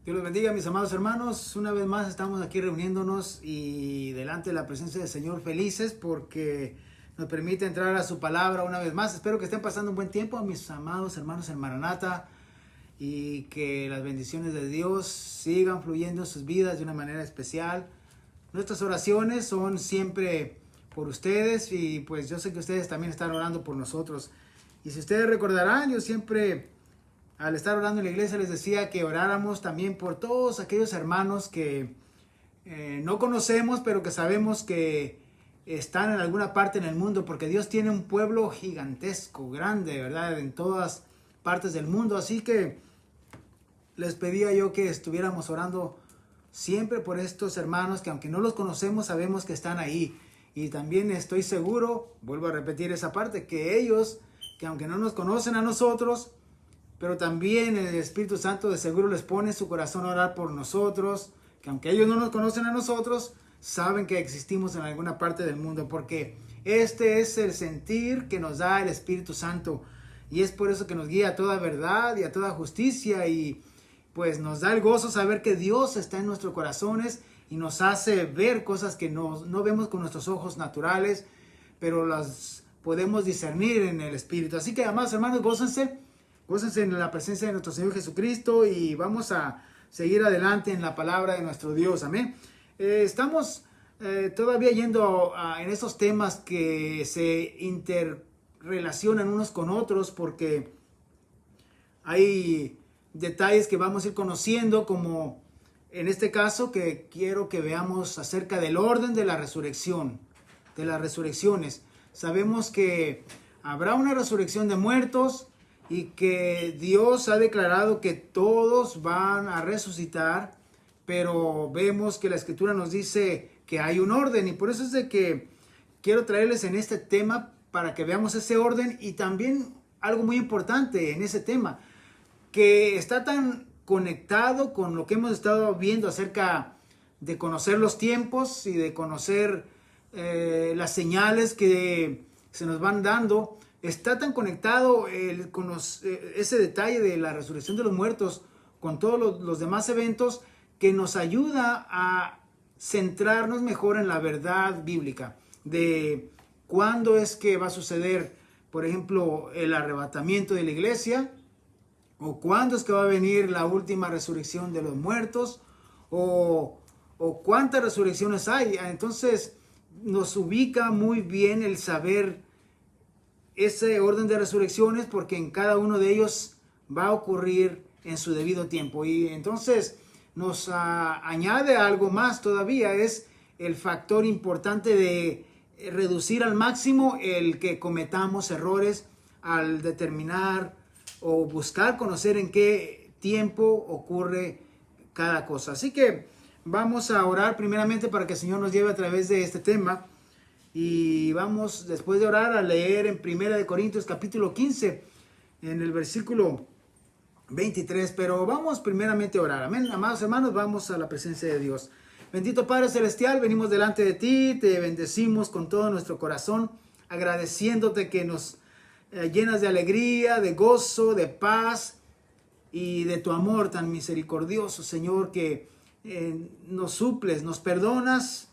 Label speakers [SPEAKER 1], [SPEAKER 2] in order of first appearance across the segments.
[SPEAKER 1] Dios los bendiga, mis amados hermanos. Una vez más estamos aquí reuniéndonos y delante de la presencia del Señor felices porque nos permite entrar a su palabra una vez más. Espero que estén pasando un buen tiempo, mis amados hermanos en Maranata, y que las bendiciones de Dios sigan fluyendo en sus vidas de una manera especial. Nuestras oraciones son siempre por ustedes y pues yo sé que ustedes también están orando por nosotros. Y si ustedes recordarán, yo siempre al estar orando en la iglesia les decía que oráramos también por todos aquellos hermanos que no conocemos, pero que sabemos que están en alguna parte en el mundo, porque Dios tiene un pueblo gigantesco, grande, ¿verdad? En todas partes del mundo. Así que les pedía yo que estuviéramos orando siempre por estos hermanos que aunque no los conocemos, sabemos que están ahí. Y también estoy seguro, vuelvo a repetir esa parte, que ellos, que aunque no nos conocen a nosotros, pero también el Espíritu Santo de seguro les pone en su corazón a orar por nosotros, que aunque ellos no nos conocen a nosotros, saben que existimos en alguna parte del mundo, porque este es el sentir que nos da el Espíritu Santo, y es por eso que nos guía a toda verdad y a toda justicia, y pues nos da el gozo saber que Dios está en nuestros corazones y nos hace ver cosas que no vemos con nuestros ojos naturales, pero las podemos discernir en el Espíritu. Así que, amados hermanos, gócense en la presencia de nuestro Señor Jesucristo y vamos a seguir adelante en la palabra de nuestro Dios. Amén. Estamos todavía yendo en esos temas que se interrelacionan unos con otros, porque hay detalles que vamos a ir conociendo, como en este caso que quiero que veamos acerca del orden de la resurrección, de las resurrecciones. Sabemos que habrá una resurrección de muertos y que Dios ha declarado que todos van a resucitar, pero vemos que la Escritura nos dice que hay un orden, y por eso es de que quiero traerles en este tema para que veamos ese orden, y también algo muy importante en ese tema, que está tan conectado con lo que hemos estado viendo acerca de conocer los tiempos y de conocer las señales que se nos van dando. Está tan conectado ese detalle de la resurrección de los muertos con todos los demás eventos, que nos ayuda a centrarnos mejor en la verdad bíblica de cuándo es que va a suceder, por ejemplo, el arrebatamiento de la iglesia, o cuándo es que va a venir la última resurrección de los muertos, o cuántas resurrecciones hay. Entonces nos ubica muy bien el saber ese orden de resurrecciones, porque en cada uno de ellos va a ocurrir en su debido tiempo. Y entonces nos añade algo más todavía, es el factor importante de reducir al máximo el que cometamos errores al determinar o buscar conocer en qué tiempo ocurre cada cosa. Así que vamos a orar primeramente para que el Señor nos lleve a través de este tema. Y vamos, después de orar, a leer en 1 Corintios capítulo 15, en el versículo 23. Pero vamos primeramente a orar. Amén, amados hermanos, vamos a la presencia de Dios. Bendito Padre Celestial, venimos delante de ti, te bendecimos con todo nuestro corazón, agradeciéndote que nos llenas de alegría, de gozo, de paz y de tu amor tan misericordioso, Señor, que nos suples, nos perdonas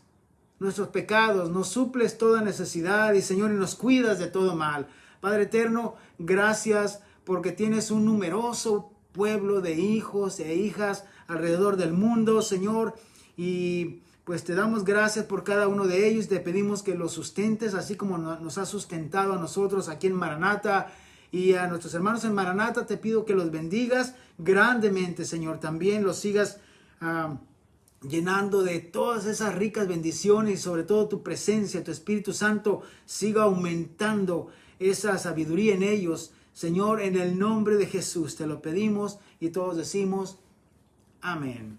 [SPEAKER 1] nuestros pecados, nos suples toda necesidad, y Señor, y nos cuidas de todo mal. Padre eterno, gracias porque tienes un numeroso pueblo de hijos e hijas alrededor del mundo, Señor, y pues te damos gracias por cada uno de ellos. Te pedimos que los sustentes, así como nos has sustentado a nosotros aquí en Maranata, y a nuestros hermanos en Maranata te pido que los bendigas grandemente, Señor. También los sigas llenando de todas esas ricas bendiciones, y sobre todo tu presencia, tu Espíritu Santo siga aumentando esa sabiduría en ellos. Señor, en el nombre de Jesús te lo pedimos, y todos decimos amén.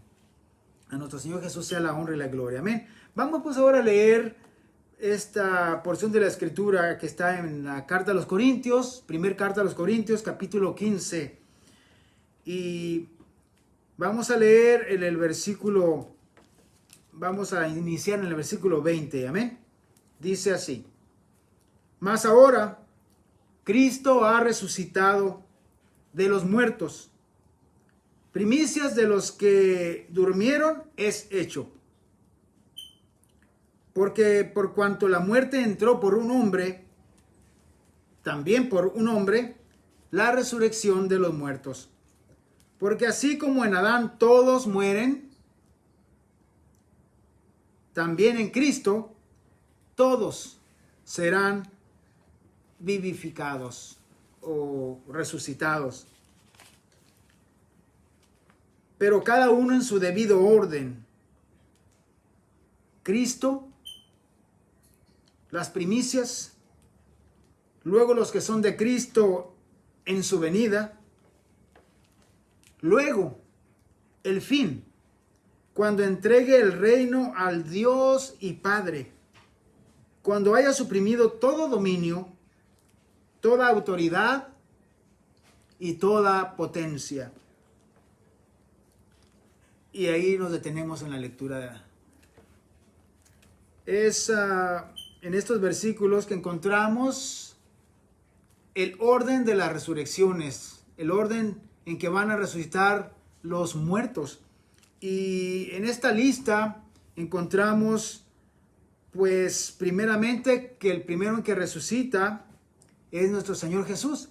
[SPEAKER 1] A nuestro Señor Jesús sea la honra y la gloria. Amén. Vamos pues ahora a leer esta porción de la Escritura que está en la carta a los Corintios, primera carta a los Corintios, capítulo 15. Y vamos a leer en el versículo, vamos a iniciar en el versículo 20. Amén. Dice así: mas ahora Cristo ha resucitado de los muertos, primicias de los que durmieron es hecho. Porque por cuanto la muerte entró por un hombre, también por un hombre, la resurrección de los muertos. Porque así como en Adán todos mueren, también en Cristo todos serán vivificados o resucitados. Pero cada uno en su debido orden. Cristo, las primicias, luego los que son de Cristo en su venida, luego el fin, cuando entregue el reino al Dios y Padre, cuando haya suprimido todo dominio, toda autoridad y toda potencia. Y ahí nos detenemos en la lectura. Es en estos versículos que encontramos el orden de las resurrecciones, el orden en que van a resucitar los muertos. Y en esta lista encontramos, pues, primeramente que el primero en que resucita es nuestro Señor Jesús.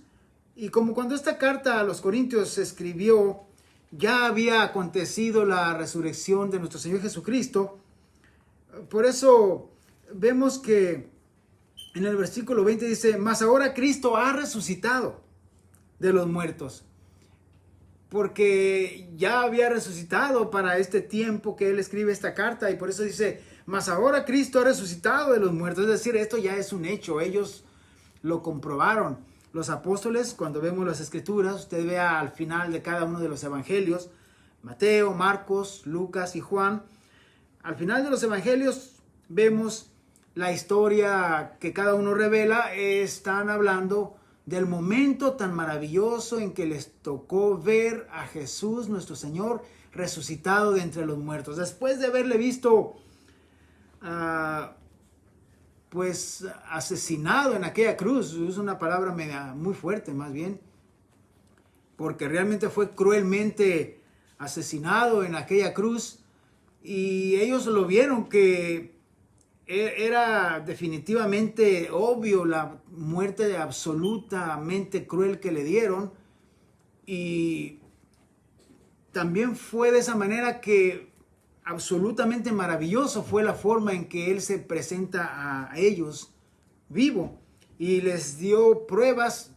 [SPEAKER 1] Y como cuando esta carta a los Corintios se escribió, ya había acontecido la resurrección de nuestro Señor Jesucristo. Por eso vemos que en el versículo 20 dice, mas ahora Cristo ha resucitado de los muertos. Porque ya había resucitado para este tiempo que él escribe esta carta, y por eso dice, mas ahora Cristo ha resucitado de los muertos. Es decir, esto ya es un hecho, ellos lo comprobaron. Los apóstoles, cuando vemos las escrituras, usted vea al final de cada uno de los evangelios, Mateo, Marcos, Lucas y Juan, al final de los evangelios vemos la historia que cada uno revela. Están hablando del momento tan maravilloso en que les tocó ver a Jesús, nuestro Señor, resucitado de entre los muertos. Después de haberle visto pues asesinado en aquella cruz, es una palabra muy fuerte más bien, porque realmente fue cruelmente asesinado en aquella cruz, y ellos lo vieron que era definitivamente obvio la muerte absolutamente cruel que le dieron, y también fue de esa manera que absolutamente maravilloso fue la forma en que él se presenta a ellos vivo y les dio pruebas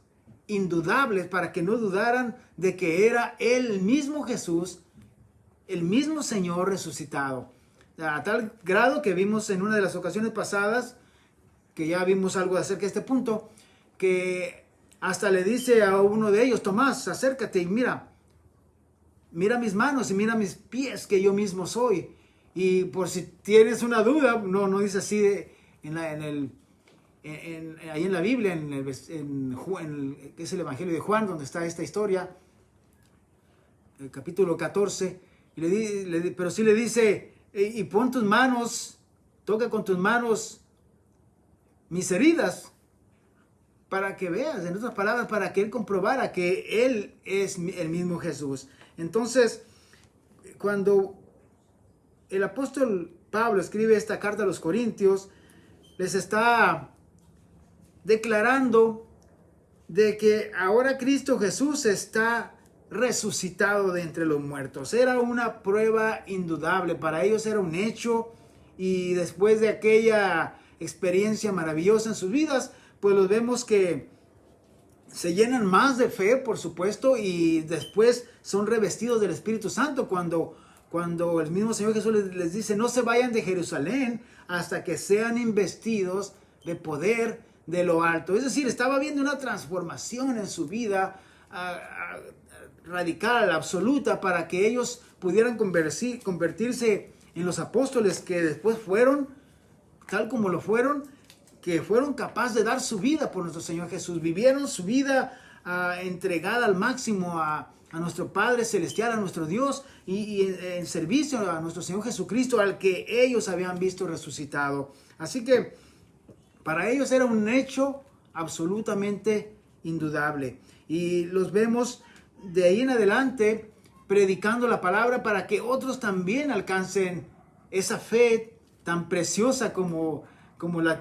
[SPEAKER 1] indudables para que no dudaran de que era el mismo Jesús, el mismo Señor resucitado. A tal grado que vimos en una de las ocasiones pasadas, que ya vimos algo acerca de este punto, que hasta le dice a uno de ellos, Tomás, acércate y mira mis manos y mira mis pies, que yo mismo soy. Y por si tienes una duda, no dice así ahí en la Biblia, que es el Evangelio de Juan, donde está esta historia, el capítulo 14, pero sí le dice, y pon tus manos, toca con tus manos mis heridas, para que veas, en otras palabras, para que él comprobara que él es el mismo Jesús. Entonces, cuando el apóstol Pablo escribe esta carta a los Corintios, les está declarando de que ahora Cristo Jesús está resucitado de entre los muertos. Era una prueba indudable, para ellos era un hecho, y después de aquella experiencia maravillosa en sus vidas, pues los vemos que se llenan más de fe, por supuesto, y después son revestidos del Espíritu Santo cuando el mismo Señor Jesús les dice, no se vayan de Jerusalén hasta que sean investidos de poder de lo alto. Es decir, estaba habiendo una transformación en su vida radical, absoluta, para que ellos pudieran convertirse en los apóstoles que después fueron, tal como lo fueron, que fueron capaces de dar su vida por nuestro Señor Jesús. Vivieron su vida entregada al máximo a nuestro Padre Celestial, a nuestro Dios, y en servicio a nuestro Señor Jesucristo, al que ellos habían visto resucitado. Así que para ellos era un hecho absolutamente indudable. Y los vemos de ahí en adelante, predicando la palabra para que otros también alcancen esa fe tan preciosa como la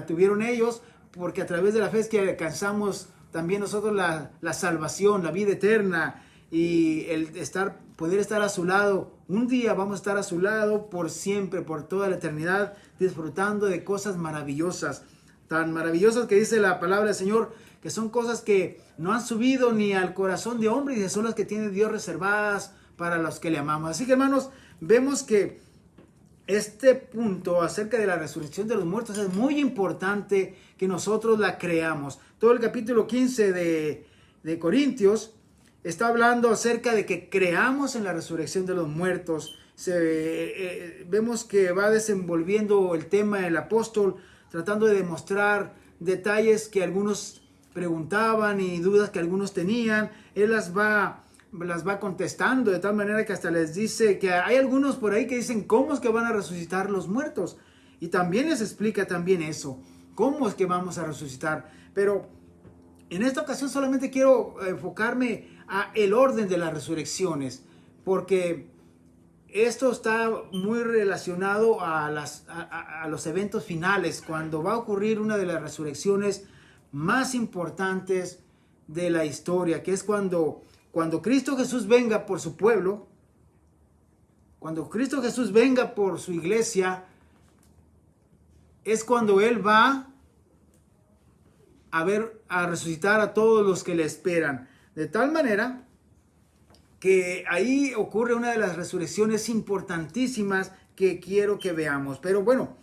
[SPEAKER 1] tuvieron ellos, porque a través de la fe es que alcanzamos también nosotros la salvación, la vida eterna, y el poder estar a su lado. Un día vamos a estar a su lado por siempre, por toda la eternidad, disfrutando de cosas maravillosas, tan maravillosas que dice la palabra del Señor, que son cosas que no han subido ni al corazón de hombre, y son las que tiene Dios reservadas para los que le amamos. Así que, hermanos, vemos que este punto acerca de la resurrección de los muertos es muy importante que nosotros la creamos. Todo el capítulo 15 de Corintios está hablando acerca de que creamos en la resurrección de los muertos. Vemos que va desenvolviendo el tema el apóstol, tratando de demostrar detalles que algunos preguntaban y dudas que algunos tenían. Él las va contestando de tal manera que hasta les dice que hay algunos por ahí que dicen cómo es que van a resucitar los muertos, y también les explica también eso, cómo es que vamos a resucitar. Pero en esta ocasión solamente quiero enfocarme a el orden de las resurrecciones, porque esto está muy relacionado a los eventos finales, cuando va a ocurrir una de las resurrecciones más importantes de la historia, que es cuando Cristo Jesús venga por su pueblo, cuando Cristo Jesús venga por su iglesia, es cuando Él va a resucitar a todos los que le esperan. De tal manera que ahí ocurre una de las resurrecciones importantísimas que quiero que veamos. Pero bueno,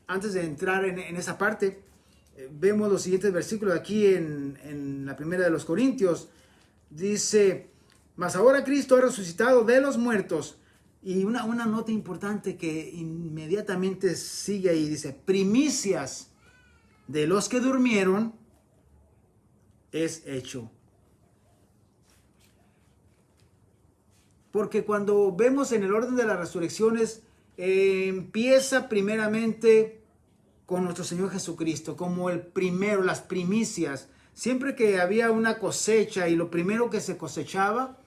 [SPEAKER 1] antes de entrar en esa parte, vemos los siguientes versículos aquí en la primera de los Corintios. Dice: mas ahora Cristo ha resucitado de los muertos. Y una nota importante que inmediatamente sigue ahí, dice: primicias de los que durmieron es hecho. Porque cuando vemos en el orden de las resurrecciones, empieza primeramente con nuestro Señor Jesucristo, como el primero, las primicias. Siempre que había una cosecha y lo primero que se cosechaba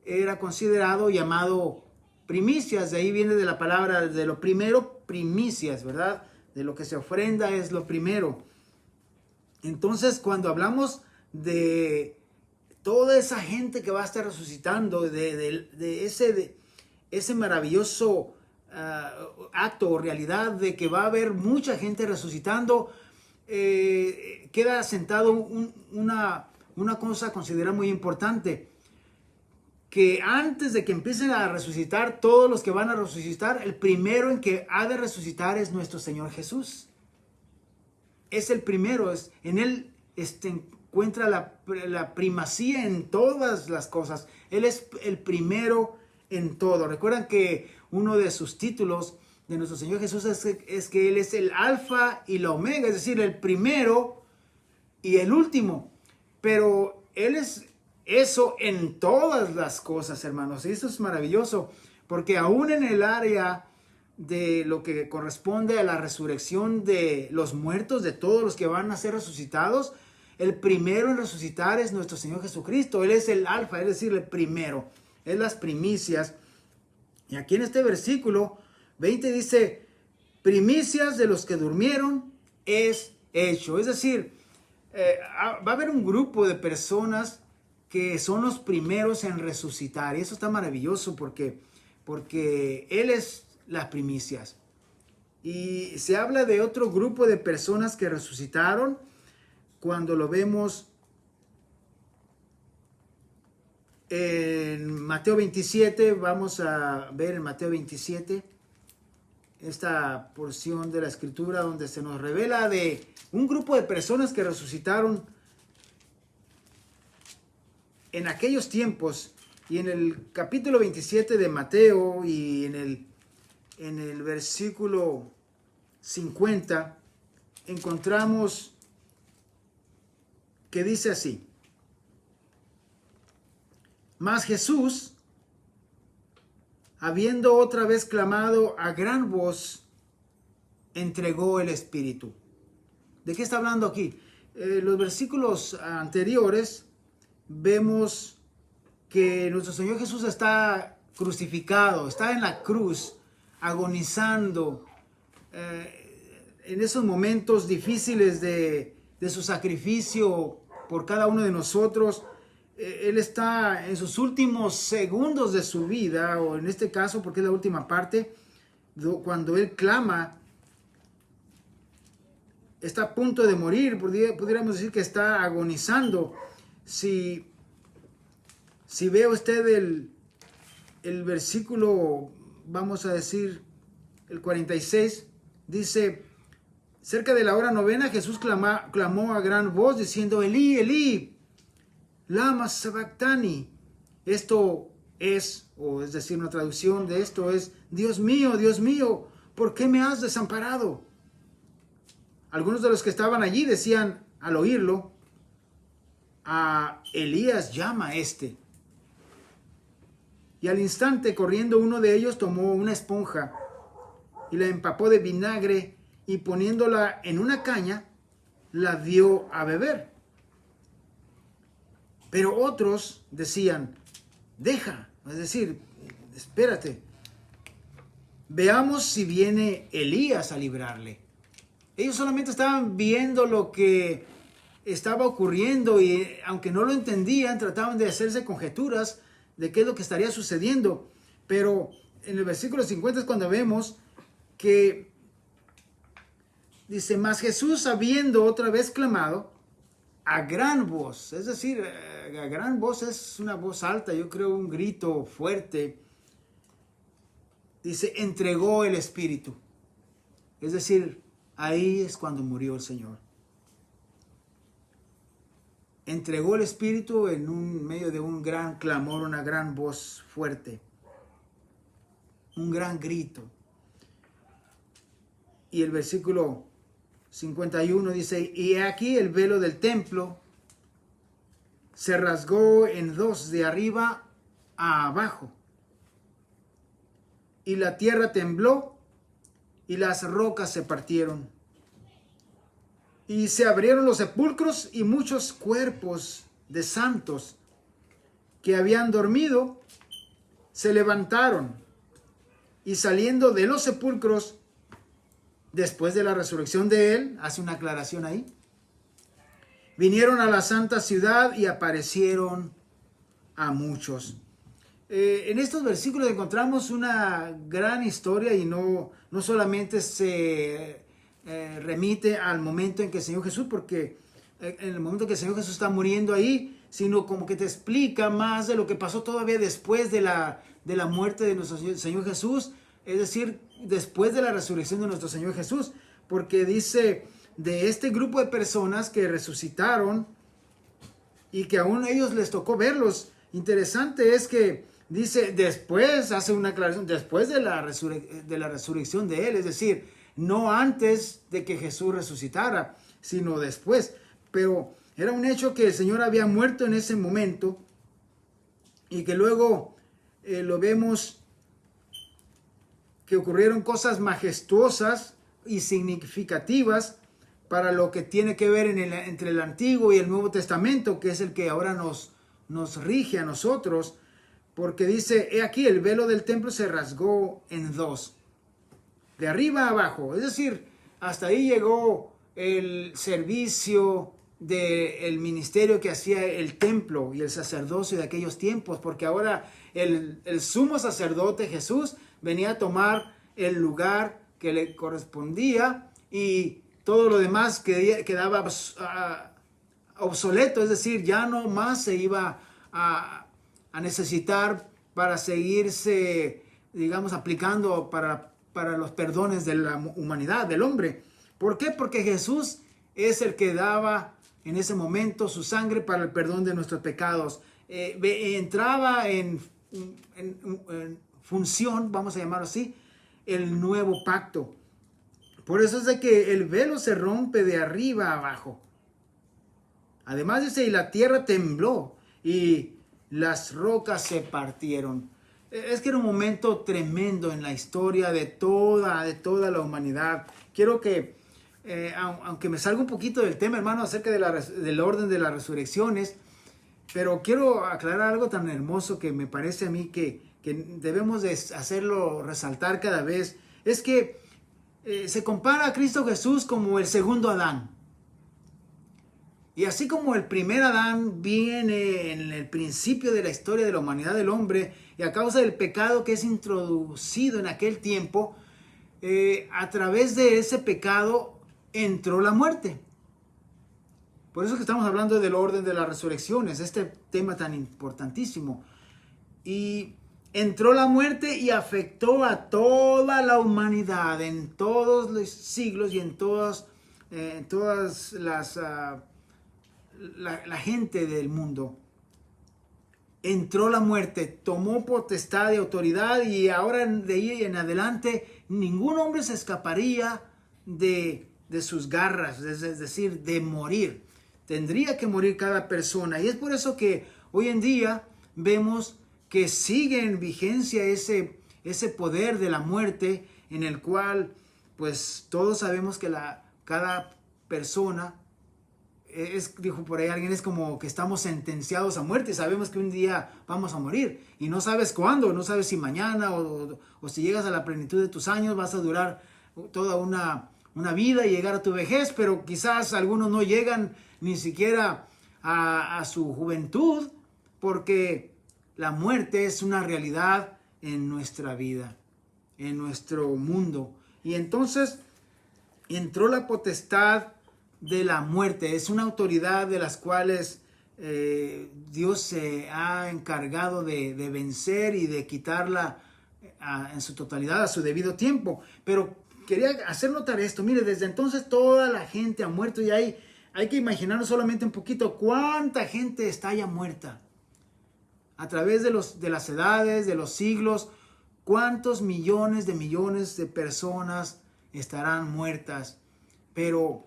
[SPEAKER 1] era considerado, llamado primicias. De ahí viene de la palabra de lo primero, primicias, ¿verdad? De lo que se ofrenda es lo primero. Entonces, cuando hablamos de toda esa gente que va a estar resucitando, de ese maravilloso acto o realidad de que va a haber mucha gente resucitando, queda sentado una cosa a considerar muy importante, que antes de que empiecen a resucitar todos los que van a resucitar, el primero en que ha de resucitar es nuestro Señor Jesús. Es el primero, en Él encuentra la primacía en todas las cosas. Él es el primero en todo. Recuerdan que uno de sus títulos de nuestro Señor Jesús es que Él es el alfa y la omega, es decir, el primero y el último. Pero Él es eso en todas las cosas, hermanos. Y eso es maravilloso, porque aún en el área de lo que corresponde a la resurrección de los muertos, de todos los que van a ser resucitados, el primero en resucitar es nuestro Señor Jesucristo. Él es el alfa, es decir, el primero. Es las primicias. Y aquí en este versículo 20 dice: primicias de los que durmieron es hecho. Es decir, va a haber un grupo de personas que son los primeros en resucitar. Y eso está maravilloso porque Él es las primicias. Y se habla de otro grupo de personas que resucitaron cuando lo vemos en Mateo 27. Vamos a ver en Mateo 27 esta porción de la escritura donde se nos revela de un grupo de personas que resucitaron en aquellos tiempos. Y en el capítulo 27 de Mateo y en el versículo 50 encontramos que dice así: mas Jesús, habiendo otra vez clamado a gran voz, entregó el Espíritu. ¿De qué está hablando aquí? Los versículos anteriores vemos que nuestro Señor Jesús está crucificado, está en la cruz, agonizando, en esos momentos difíciles de su sacrificio por cada uno de nosotros. Él está en sus últimos segundos de su vida, o en este caso, porque es la última parte, cuando Él clama, está a punto de morir, pudiéramos decir que está agonizando. Si ve usted el versículo, vamos a decir, el 46, dice: cerca de la hora novena, Jesús clamó a gran voz diciendo: Elí, Elí, lama sabactani. Esto es, o es decir, una traducción de esto es: Dios mío, ¿por qué me has desamparado? Algunos de los que estaban allí decían al oírlo: a Elías llama a este. Y al instante, corriendo, uno de ellos tomó una esponja y la empapó de vinagre, y poniéndola en una caña, la dio a beber. Pero otros decían: deja, es decir, espérate, veamos si viene Elías a librarle. Ellos solamente estaban viendo lo que estaba ocurriendo, y aunque no lo entendían, trataban de hacerse conjeturas de qué es lo que estaría sucediendo. Pero en el versículo 50 es cuando vemos que dice: mas Jesús, habiendo otra vez clamado a gran voz, es decir, a gran voz es una voz alta, yo creo un grito fuerte, dice, entregó el Espíritu. Es decir, ahí es cuando murió el Señor. Entregó el Espíritu en medio de un gran clamor, una gran voz fuerte, un gran grito. Y el versículo 51 dice: y aquí el velo del templo se rasgó en dos, de arriba a abajo, y la tierra tembló y las rocas se partieron, y se abrieron los sepulcros, y muchos cuerpos de santos que habían dormido se levantaron, y saliendo de los sepulcros después de la resurrección de Él, hace una aclaración ahí, vinieron a la santa ciudad y aparecieron a muchos. En estos versículos encontramos una gran historia, y no solamente se remite al momento en que el Señor Jesús, porque en el momento en que el Señor Jesús está muriendo ahí, sino como que te explica más de lo que pasó todavía después de la muerte de nuestro Señor Jesús, es decir, después de la resurrección de nuestro Señor Jesús, porque dice de este grupo de personas que resucitaron y que aún a ellos les tocó verlos. Interesante es que dice después, hace una aclaración, después de la resurrección de Él, es decir, no antes de que Jesús resucitara, sino después. Pero era un hecho que el Señor había muerto en ese momento, y que luego lo vemos que ocurrieron cosas majestuosas y significativas para lo que tiene que ver entre el Antiguo y el Nuevo Testamento, que es el que ahora nos rige a nosotros, porque dice: he aquí el velo del templo se rasgó en dos, de arriba a abajo. Es decir, hasta ahí llegó el servicio del ministerio que hacía el templo y el sacerdocio de aquellos tiempos, porque ahora el sumo sacerdote Jesús venía a tomar el lugar que le correspondía, y todo lo demás quedaba obsoleto, es decir, ya no más se iba a necesitar para seguirse, digamos, aplicando para los perdones de la humanidad, del hombre. ¿Por qué? Porque Jesús es el que daba en ese momento su sangre para el perdón de nuestros pecados. Entraba en función, vamos a llamarlo así, el nuevo pacto. Por eso es de que el velo se rompe de arriba a abajo. Además dice: y la tierra tembló y las rocas se partieron. Es que era un momento tremendo en la historia de toda la humanidad. Quiero que, aunque me salga un poquito del tema, hermano, acerca del orden de las resurrecciones, Pero quiero aclarar algo tan hermoso que me parece a mí que debemos de hacerlo resaltar cada vez. Es que se compara a Cristo Jesús como el segundo Adán. Y así como el primer Adán viene en el principio de la historia de la humanidad del hombre, y a causa del pecado que es introducido en aquel tiempo, a través de ese pecado entró la muerte. Por eso que estamos hablando del orden de las resurrecciones, este tema tan importantísimo. Y entró la muerte y afectó a toda la humanidad en todos los siglos y en todas las... La gente del mundo. Entró la muerte, tomó potestad y autoridad, y ahora de ahí en adelante ningún hombre se escaparía de sus garras, es decir, de morir. Tendría que morir cada persona, y es por eso que hoy en día vemos que sigue en vigencia ese poder de la muerte, en el cual pues todos sabemos que cada persona dijo por ahí alguien, es como que estamos sentenciados a muerte. Sabemos que un día vamos a morir y no sabes cuándo, no sabes si mañana o si llegas a la plenitud de tus años vas a durar toda una vida y llegar a tu vejez, pero quizás algunos no llegan ni siquiera a su juventud, porque la muerte es una realidad en nuestra vida, en nuestro mundo. Y entonces entró la potestad de la muerte. Es una autoridad de las cuales Dios se ha encargado de vencer y de quitarla en su totalidad a su debido tiempo. Pero quería hacer notar esto. Mire, desde entonces toda la gente ha muerto, y hay que imaginarnos solamente un poquito cuánta gente está ya muerta. A través de las edades, de los siglos, cuántos millones de personas estarán muertas. Pero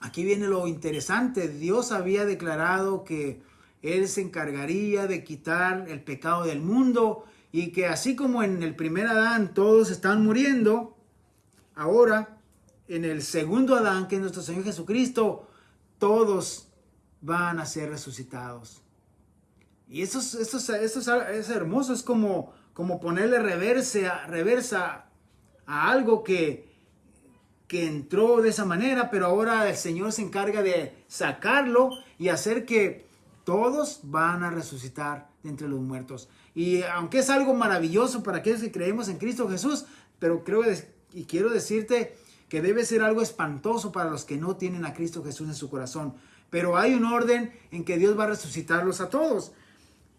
[SPEAKER 1] aquí viene lo interesante. Dios había declarado que Él se encargaría de quitar el pecado del mundo, y que así como en el primer Adán todos están muriendo, ahora en el segundo Adán, que es nuestro Señor Jesucristo, todos van a ser resucitados. Y eso es hermoso. Es como ponerle reversa a algo que entró de esa manera, pero ahora el Señor se encarga de sacarlo y hacer que todos van a resucitar de entre los muertos. Y aunque es algo maravilloso para aquellos que creemos en Cristo Jesús, pero quiero decirte que debe ser algo espantoso para los que no tienen a Cristo Jesús en su corazón. Pero hay un orden en que Dios va a resucitarlos a todos.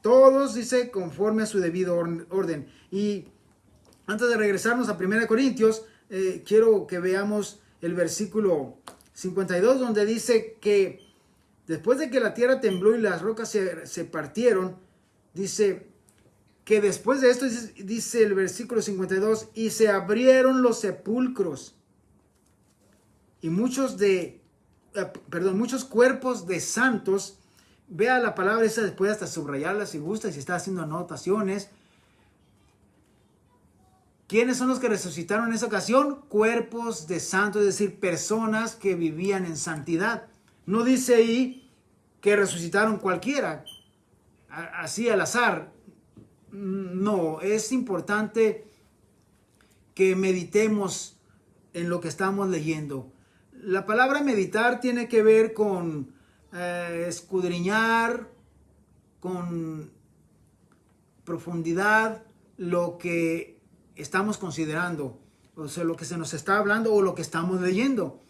[SPEAKER 1] Todos, dice, conforme a su debido orden. Y antes de regresarnos a 1 Corintios, quiero que veamos el versículo 52, donde dice que después de que la tierra tembló y las rocas se partieron, dice que después de esto, dice el versículo 52, y se abrieron los sepulcros, y muchos cuerpos de santos. Vea la palabra esa después, hasta subrayarla si gusta, si está haciendo anotaciones. ¿Quiénes son los que resucitaron en esa ocasión? Cuerpos de santos, es decir, personas que vivían en santidad. No dice ahí que resucitaron cualquiera, así al azar. No, es importante que meditemos en lo que estamos leyendo. La palabra meditar tiene que ver con escudriñar con profundidad lo que estamos considerando, o sea, lo que se nos está hablando o lo que estamos leyendo.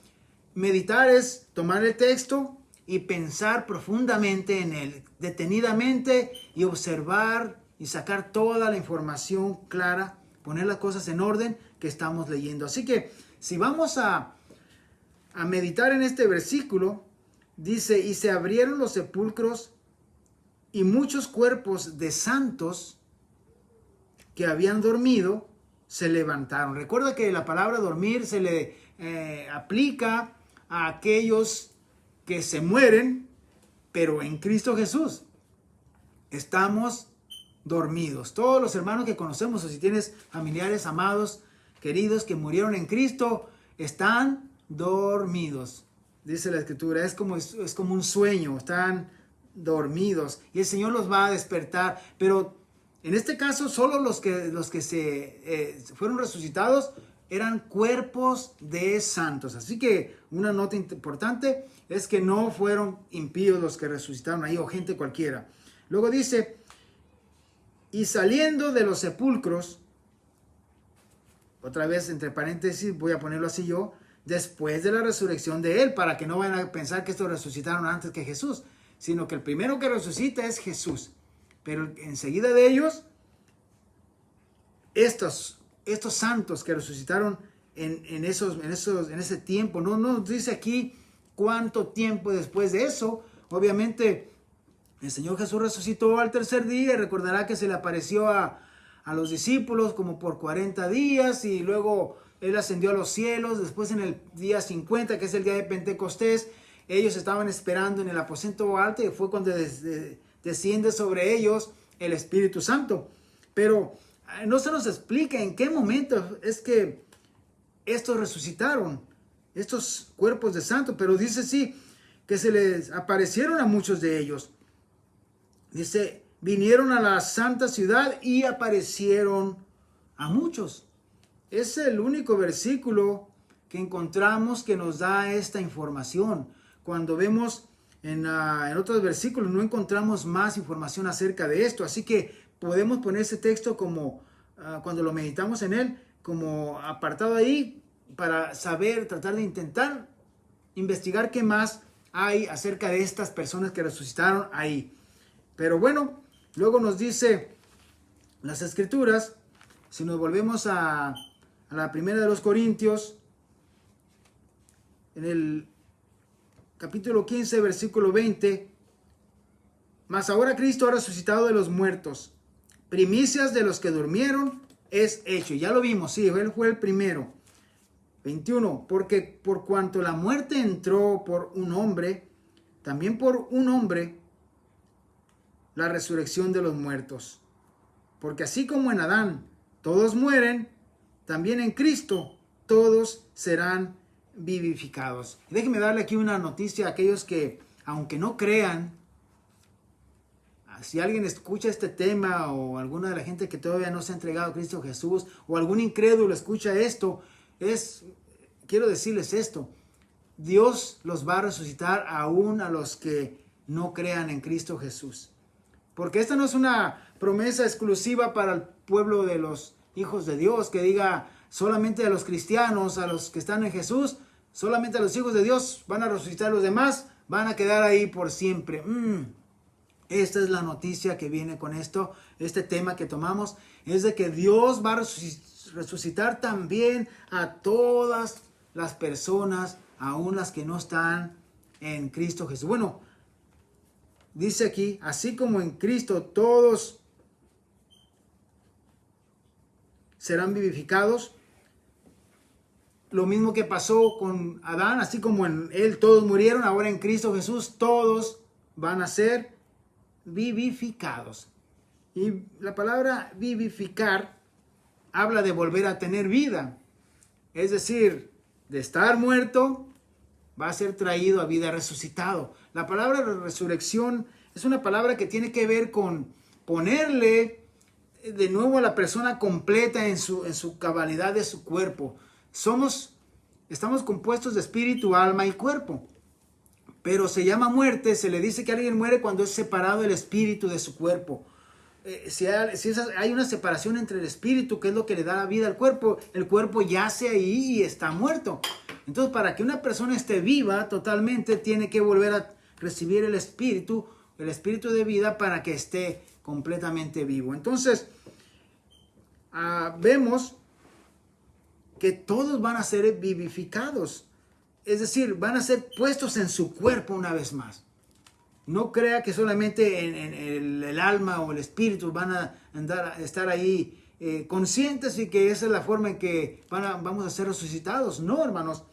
[SPEAKER 1] Meditar es tomar el texto y pensar profundamente en él, detenidamente, y observar y sacar toda la información clara, poner las cosas en orden que estamos leyendo. Así que si vamos a meditar en este versículo, dice, y se abrieron los sepulcros y muchos cuerpos de santos que habían dormido se levantaron. Recuerda que la palabra dormir se le aplica a aquellos que se mueren, pero en Cristo Jesús estamos dormidos. Todos los hermanos que conocemos, o si tienes familiares amados, queridos, que murieron en Cristo, están dormidos. Dice la Escritura, es como un sueño, están dormidos y el Señor los va a despertar. Pero en este caso, solo los que fueron resucitados eran cuerpos de santos. Así que una nota importante es que no fueron impíos los que resucitaron ahí o gente cualquiera. Luego dice, y saliendo de los sepulcros, otra vez entre paréntesis voy a ponerlo así yo, después de la resurrección de él, para que no vayan a pensar que estos resucitaron antes que Jesús, sino que el primero que resucita es Jesús. Pero enseguida de ellos, estos santos que resucitaron en ese tiempo, no nos dice aquí cuánto tiempo después de eso. Obviamente el Señor Jesús resucitó al tercer día y recordará que se le apareció a los discípulos como por 40 días y luego Él ascendió a los cielos. Después en el día 50, que es el día de Pentecostés, ellos estaban esperando en el aposento alto y fue cuando desciende sobre ellos el Espíritu Santo. Pero no se nos explica en qué momento es que estos resucitaron, estos cuerpos de santos, pero dice sí, que se les aparecieron a muchos de ellos. Dice, vinieron a la santa ciudad y aparecieron a muchos. Es el único versículo que encontramos que nos da esta información. Cuando vemos en otros versículos no encontramos más información acerca de esto. Así que podemos poner ese texto como, cuando lo meditamos en él, como apartado ahí para saber, tratar de intentar investigar qué más hay acerca de estas personas que resucitaron ahí. Pero bueno, luego nos dice las Escrituras, si nos volvemos a la primera de los Corintios, en el capítulo 15, versículo 20, mas ahora Cristo ha resucitado de los muertos, primicias de los que durmieron es hecho. Ya lo vimos, sí, Él fue el primero. 21, porque por cuanto la muerte entró por un hombre, también por un hombre la resurrección de los muertos. Porque así como en Adán todos mueren, también en Cristo todos serán vivificados. Y déjenme darle aquí una noticia a aquellos que, aunque no crean, si alguien escucha este tema o alguna de la gente que todavía no se ha entregado a Cristo Jesús o algún incrédulo escucha esto, quiero decirles esto: Dios los va a resucitar aún a los que no crean en Cristo Jesús. Porque esta no es una promesa exclusiva para el pueblo de los hijos de Dios, que diga solamente a los cristianos, a los que están en Jesús, solamente a los hijos de Dios van a resucitar, los demás van a quedar ahí por siempre. Esta es la noticia que viene con esto, este tema que tomamos, es de que Dios va a resucitar también a todas las personas, aún las que no están en Cristo Jesús. Bueno, dice aquí, así como en Cristo todos serán vivificados, lo mismo que pasó con Adán, así como en él todos murieron, ahora en Cristo Jesús todos van a ser vivificados. Y la palabra vivificar habla de volver a tener vida, es decir, de estar muerto va a ser traído a vida, resucitado. La palabra resurrección es una palabra que tiene que ver con ponerle de nuevo a la persona completa en su cabalidad de su cuerpo. Estamos compuestos de espíritu, alma y cuerpo. Pero se llama muerte, se le dice que alguien muere cuando es separado el espíritu de su cuerpo. Hay una separación entre el espíritu, que es lo que le da la vida al cuerpo, el cuerpo yace ahí y está muerto. Entonces, para que una persona esté viva totalmente, tiene que volver a recibir el espíritu de vida para que esté completamente vivo. Entonces, vemos que todos van a ser vivificados. Es decir, van a ser puestos en su cuerpo una vez más. No crea que solamente en el alma o el espíritu van a estar ahí conscientes y que esa es la forma en que vamos a ser resucitados. No, hermanos.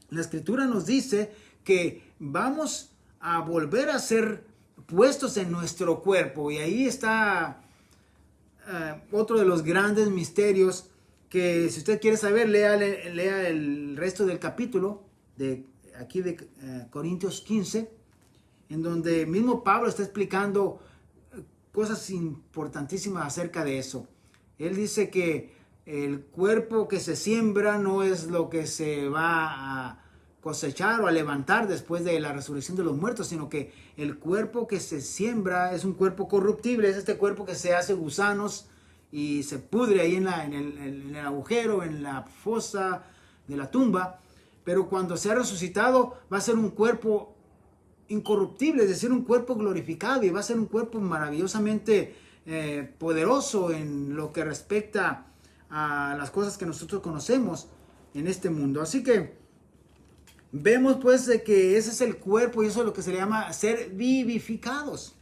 [SPEAKER 1] La Escritura nos dice que vamos a volver a ser puestos en nuestro cuerpo. Y ahí está otro de los grandes misterios que, si usted quiere saber, lea el resto del capítulo de Corintios 15. en donde mismo Pablo está explicando cosas importantísimas acerca de eso. Él dice que el cuerpo que se siembra no es lo que se va a cosechar o a levantar después de la resurrección de los muertos, sino que el cuerpo que se siembra es un cuerpo corruptible, es este cuerpo que se hace gusanos y se pudre ahí en el agujero, en la fosa de la tumba. Pero cuando sea resucitado va a ser un cuerpo incorruptible, es decir, un cuerpo glorificado, y va a ser un cuerpo maravillosamente poderoso en lo que respecta a las cosas que nosotros conocemos en este mundo. Así que vemos pues de que ese es el cuerpo, y eso es lo que se le llama ser vivificados.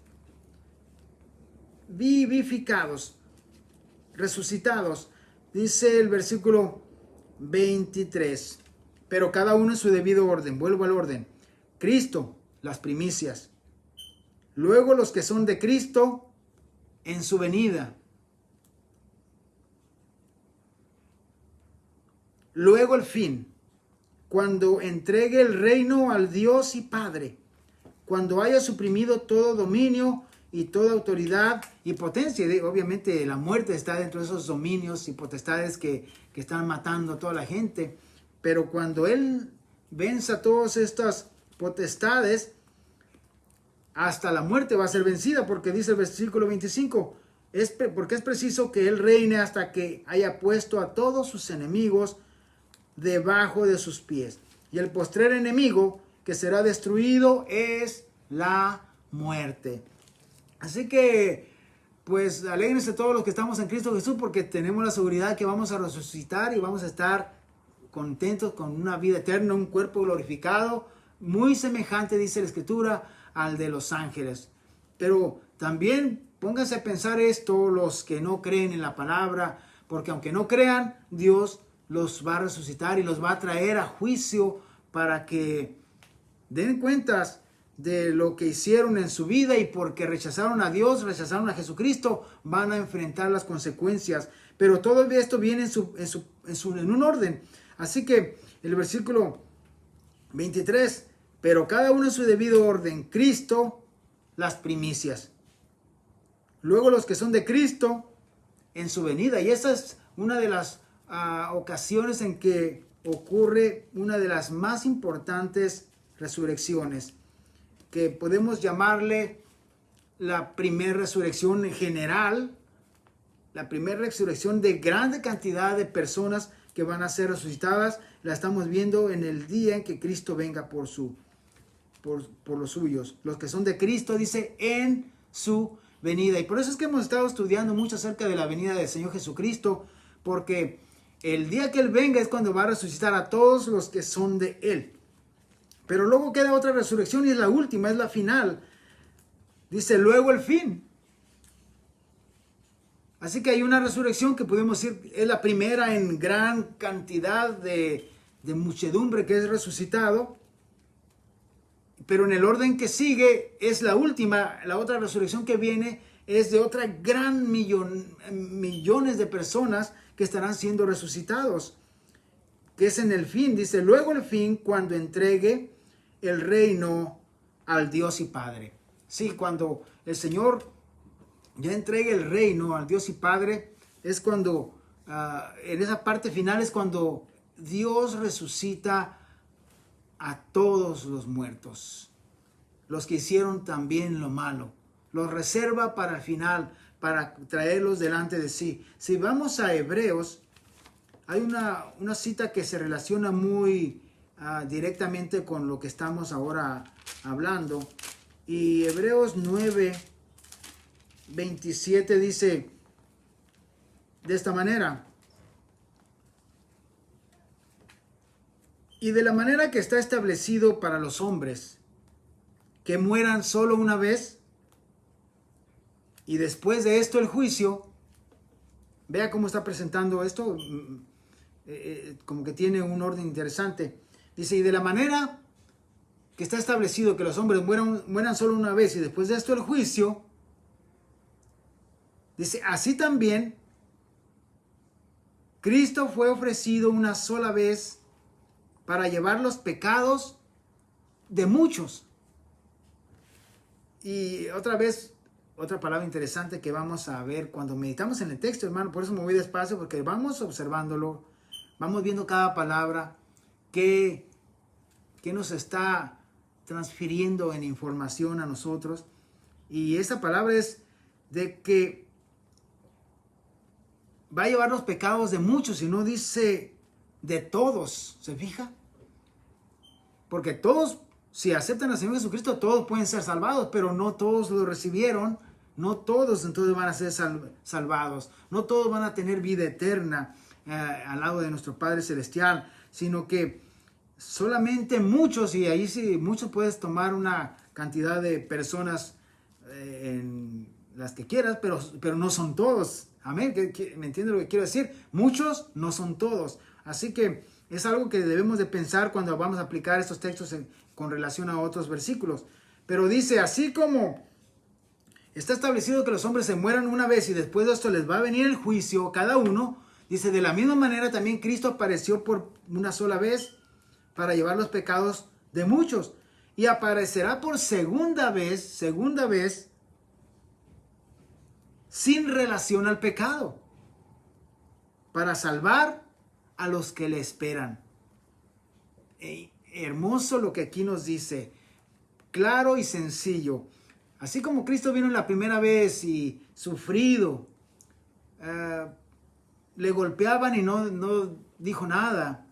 [SPEAKER 1] Vivificados, resucitados. Dice el versículo 23. Pero cada uno en su debido orden. Vuelvo al orden. Cristo, las primicias. Luego los que son de Cristo en su venida. Luego el fin, cuando entregue el reino al Dios y Padre, cuando haya suprimido todo dominio y toda autoridad y potencia. Obviamente la muerte está dentro de esos dominios y potestades que están matando a toda la gente. Pero cuando Él venza todas estas potestades, hasta la muerte va a ser vencida, porque dice el versículo 25, porque es preciso que Él reine hasta que haya puesto a todos sus enemigos debajo de sus pies. Y el postrer enemigo que será destruido es la muerte. Así que, pues, alégrense todos los que estamos en Cristo Jesús, porque tenemos la seguridad que vamos a resucitar y vamos a estar contentos con una vida eterna, un cuerpo glorificado, muy semejante, dice la Escritura, al de los ángeles. Pero también pónganse a pensar esto los que no creen en la palabra, porque aunque no crean, Dios los va a resucitar y los va a traer a juicio para que den cuentas de lo que hicieron en su vida, y porque rechazaron a Dios, rechazaron a Jesucristo, van a enfrentar las consecuencias. Pero todo esto viene en un orden. Así que el versículo 23, pero cada uno en su debido orden, Cristo, las primicias. Luego los que son de Cristo en su venida. Y esa es una de las ocasiones en que ocurre una de las más importantes resurrecciones, que podemos llamarle la primera resurrección en general, la primera resurrección de grande cantidad de personas que van a ser resucitadas. La estamos viendo en el día en que Cristo venga por los suyos. Los que son de Cristo, dice, en su venida. Y por eso es que hemos estado estudiando mucho acerca de la venida del Señor Jesucristo, porque el día que Él venga es cuando va a resucitar a todos los que son de Él. Pero luego queda otra resurrección, y es la última, es la final. Dice, luego el fin. Así que hay una resurrección que podemos decir es la primera en gran cantidad de muchedumbre que es resucitado. Pero en el orden que sigue es la última. La otra resurrección que viene es de otra gran millones de personas que estarán siendo resucitados, que es en el fin. Dice, luego el fin, cuando entregue el reino al Dios y Padre. Sí, cuando el Señor ya entregue el reino al Dios y Padre, es cuando, en esa parte final, es cuando Dios resucita a todos los muertos, los que hicieron también lo malo. Los reserva para el final, para traerlos delante de sí. Si vamos a Hebreos, hay una cita que se relaciona muy directamente con lo que estamos ahora hablando. Y Hebreos 9:27 dice de esta manera: y de la manera que está establecido para los hombres, que mueran solo una vez, y después de esto el juicio. Vea cómo está presentando esto, como que tiene un orden interesante. Dice, y de la manera que está establecido que los hombres mueran solo una vez, y después de esto el juicio. Dice, así también Cristo fue ofrecido una sola vez para llevar los pecados de muchos. Y otra vez, otra palabra interesante que vamos a ver cuando meditamos en el texto, hermano, por eso me voy despacio, porque vamos observándolo, vamos viendo cada palabra que nos está transfiriendo en información a nosotros. Y esa palabra es de que va a llevar los pecados de muchos, y no dice de todos, ¿se fija? Porque todos, si aceptan al Señor Jesucristo, todos pueden ser salvados, pero no todos lo recibieron, no todos entonces van a ser salvados, no todos van a tener vida eterna al lado de nuestro Padre Celestial, sino que solamente muchos, y ahí sí, muchos puedes tomar una cantidad de personas en las que quieras, pero no son todos. Amén. ¿Me entiendes lo que quiero decir? Muchos no son todos. Así que es algo que debemos de pensar cuando vamos a aplicar estos textos con relación a otros versículos. Pero dice, así como está establecido que los hombres se mueran una vez y después de esto les va a venir el juicio cada uno, dice, de la misma manera también Cristo apareció por una sola vez para llevar los pecados de muchos, y aparecerá por segunda vez, sin relación al pecado, para salvar a los que le esperan. Hermoso lo que aquí nos dice, claro y sencillo. Así como Cristo vino la primera vez y sufrido, le golpeaban y no dijo nada,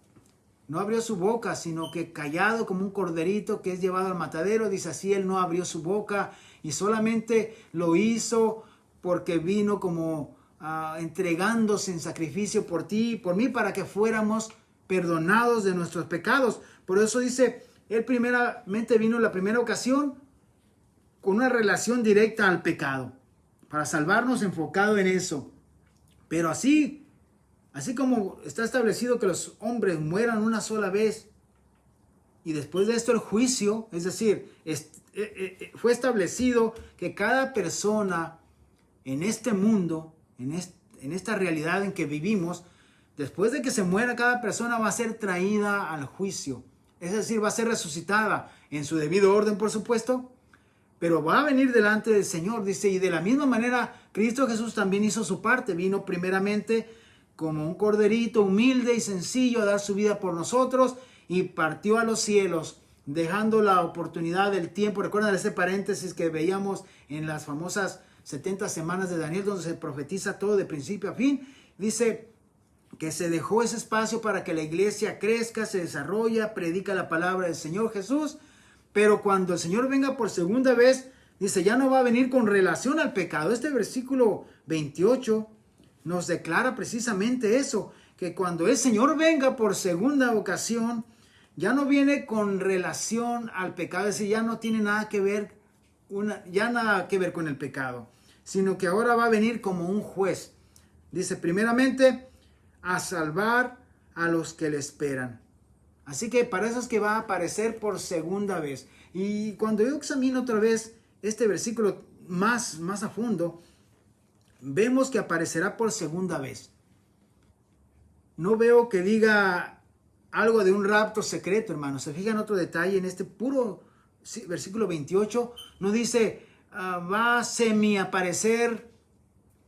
[SPEAKER 1] no abrió su boca, sino que callado como un corderito que es llevado al matadero, dice así, él no abrió su boca y solamente lo hizo porque vino como entregándose en sacrificio por ti y por mí, para que fuéramos perdonados de nuestros pecados. Por eso dice, él primeramente vino la primera ocasión con una relación directa al pecado, para salvarnos, enfocado en eso. Pero así como está establecido que los hombres mueran una sola vez y después de esto el juicio, es decir, fue establecido que cada persona en este mundo, en esta realidad en que vivimos, después de que se muera, cada persona va a ser traída al juicio. Es decir, va a ser resucitada en su debido orden, por supuesto, pero va a venir delante del Señor, dice, y de la misma manera Cristo Jesús también hizo su parte, vino primeramente como un corderito humilde y sencillo a dar su vida por nosotros y partió a los cielos, dejando la oportunidad del tiempo. Recuerdan ese paréntesis que veíamos en las famosas 70 semanas de Daniel, donde se profetiza todo de principio a fin. Dice que se dejó ese espacio para que la iglesia crezca, se desarrolla, predica la palabra del Señor Jesús. Pero cuando el Señor venga por segunda vez, dice, ya no va a venir con relación al pecado. Este versículo 28 nos declara precisamente eso, que cuando el Señor venga por segunda ocasión, ya no viene con relación al pecado, es decir, ya no tiene nada que ver, nada que ver con el pecado, sino que ahora va a venir como un juez. Dice, primeramente, a salvar a los que le esperan. Así que para eso es que va a aparecer por segunda vez. Y cuando yo examino otra vez este versículo más a fondo, vemos que aparecerá por segunda vez. No veo que diga algo de un rapto secreto, hermano. Se fijan otro detalle en este puro versículo 28. No dice, va a semi aparecer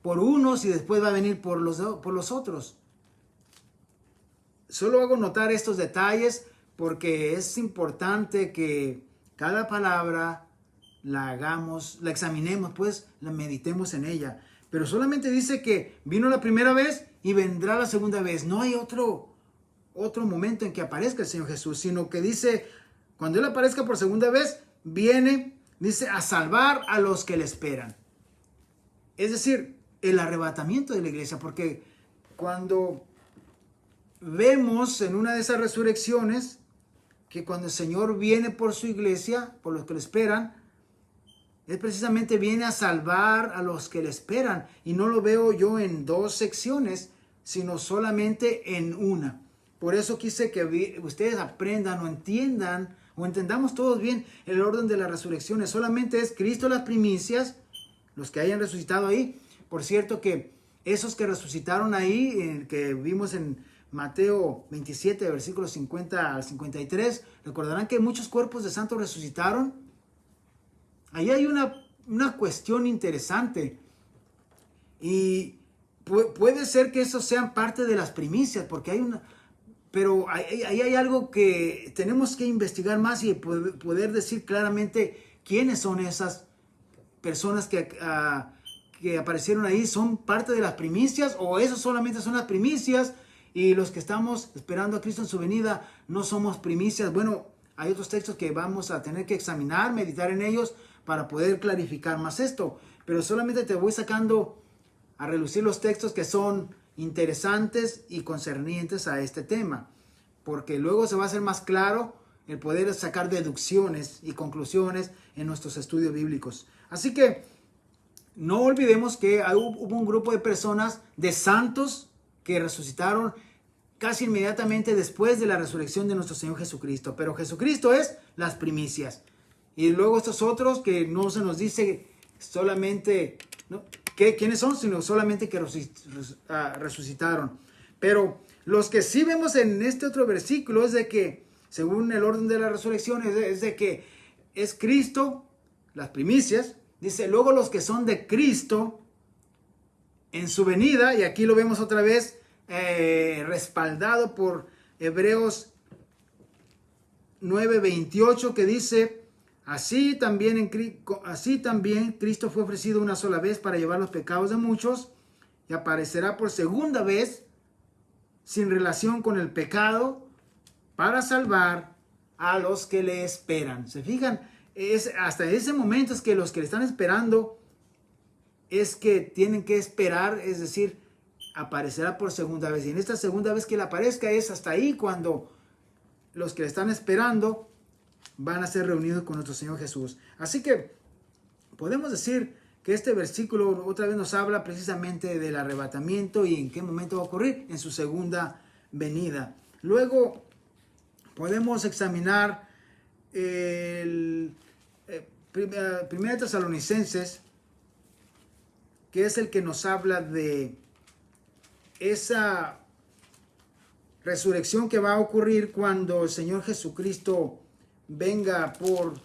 [SPEAKER 1] por unos y después va a venir por los otros. Solo hago notar estos detalles porque es importante que cada palabra la examinemos, pues la meditemos en ella. Pero solamente dice que vino la primera vez y vendrá la segunda vez. No hay otro momento en que aparezca el Señor Jesús, sino que dice, cuando Él aparezca por segunda vez, viene, dice, a salvar a los que le esperan. Es decir, el arrebatamiento de la iglesia, porque cuando vemos en una de esas resurrecciones que cuando el Señor viene por su iglesia, por los que le esperan, Él precisamente viene a salvar a los que le esperan. Y no lo veo yo en dos secciones, sino solamente en una. Por eso quise que ustedes aprendan o entiendan, o entendamos todos bien el orden de las resurrecciones. Solamente es Cristo las primicias, los que hayan resucitado ahí. Por cierto que esos que resucitaron ahí, que vimos en Mateo 27, versículos 50 al 53, recordarán que muchos cuerpos de santos resucitaron. ahí hay una cuestión interesante. Y puede ser que eso sean parte de las primicias, porque pero ahí hay algo que tenemos que investigar más y poder decir claramente quiénes son esas personas que aparecieron ahí. ¿Son parte de las primicias o eso solamente son las primicias? Y los que estamos esperando a Cristo en su venida no somos primicias. Bueno, hay otros textos que vamos a tener que examinar, meditar en ellos para poder clarificar más esto. Pero solamente te voy sacando a relucir los textos que son interesantes y concernientes a este tema, porque luego se va a hacer más claro el poder sacar deducciones y conclusiones en nuestros estudios bíblicos. Así que no olvidemos que hubo un grupo de personas, de santos, que resucitaron casi inmediatamente después de la resurrección de nuestro Señor Jesucristo. Pero Jesucristo es las primicias. Y luego estos otros que no se nos dice solamente, ¿no?, quiénes son, sino solamente que resucitaron. Pero los que sí vemos en este otro versículo es de que, según el orden de la resurrección, es de que es Cristo, las primicias. Dice, luego los que son de Cristo en su venida, y aquí lo vemos otra vez respaldado por Hebreos 9:28, que dice, así también Cristo fue ofrecido una sola vez para llevar los pecados de muchos, y aparecerá por segunda vez sin relación con el pecado para salvar a los que le esperan. ¿Se fijan? Hasta ese momento es que los que le están esperando es que tienen que esperar, es decir, aparecerá por segunda vez. Y en esta segunda vez que le aparezca es hasta ahí cuando los que le están esperando van a ser reunidos con nuestro Señor Jesús. Así que podemos decir que este versículo otra vez nos habla precisamente del arrebatamiento y en qué momento va a ocurrir, en su segunda venida. Luego podemos examinar el 1 Tesalonicenses, que es el que nos habla de esa resurrección que va a ocurrir cuando el Señor Jesucristo venga por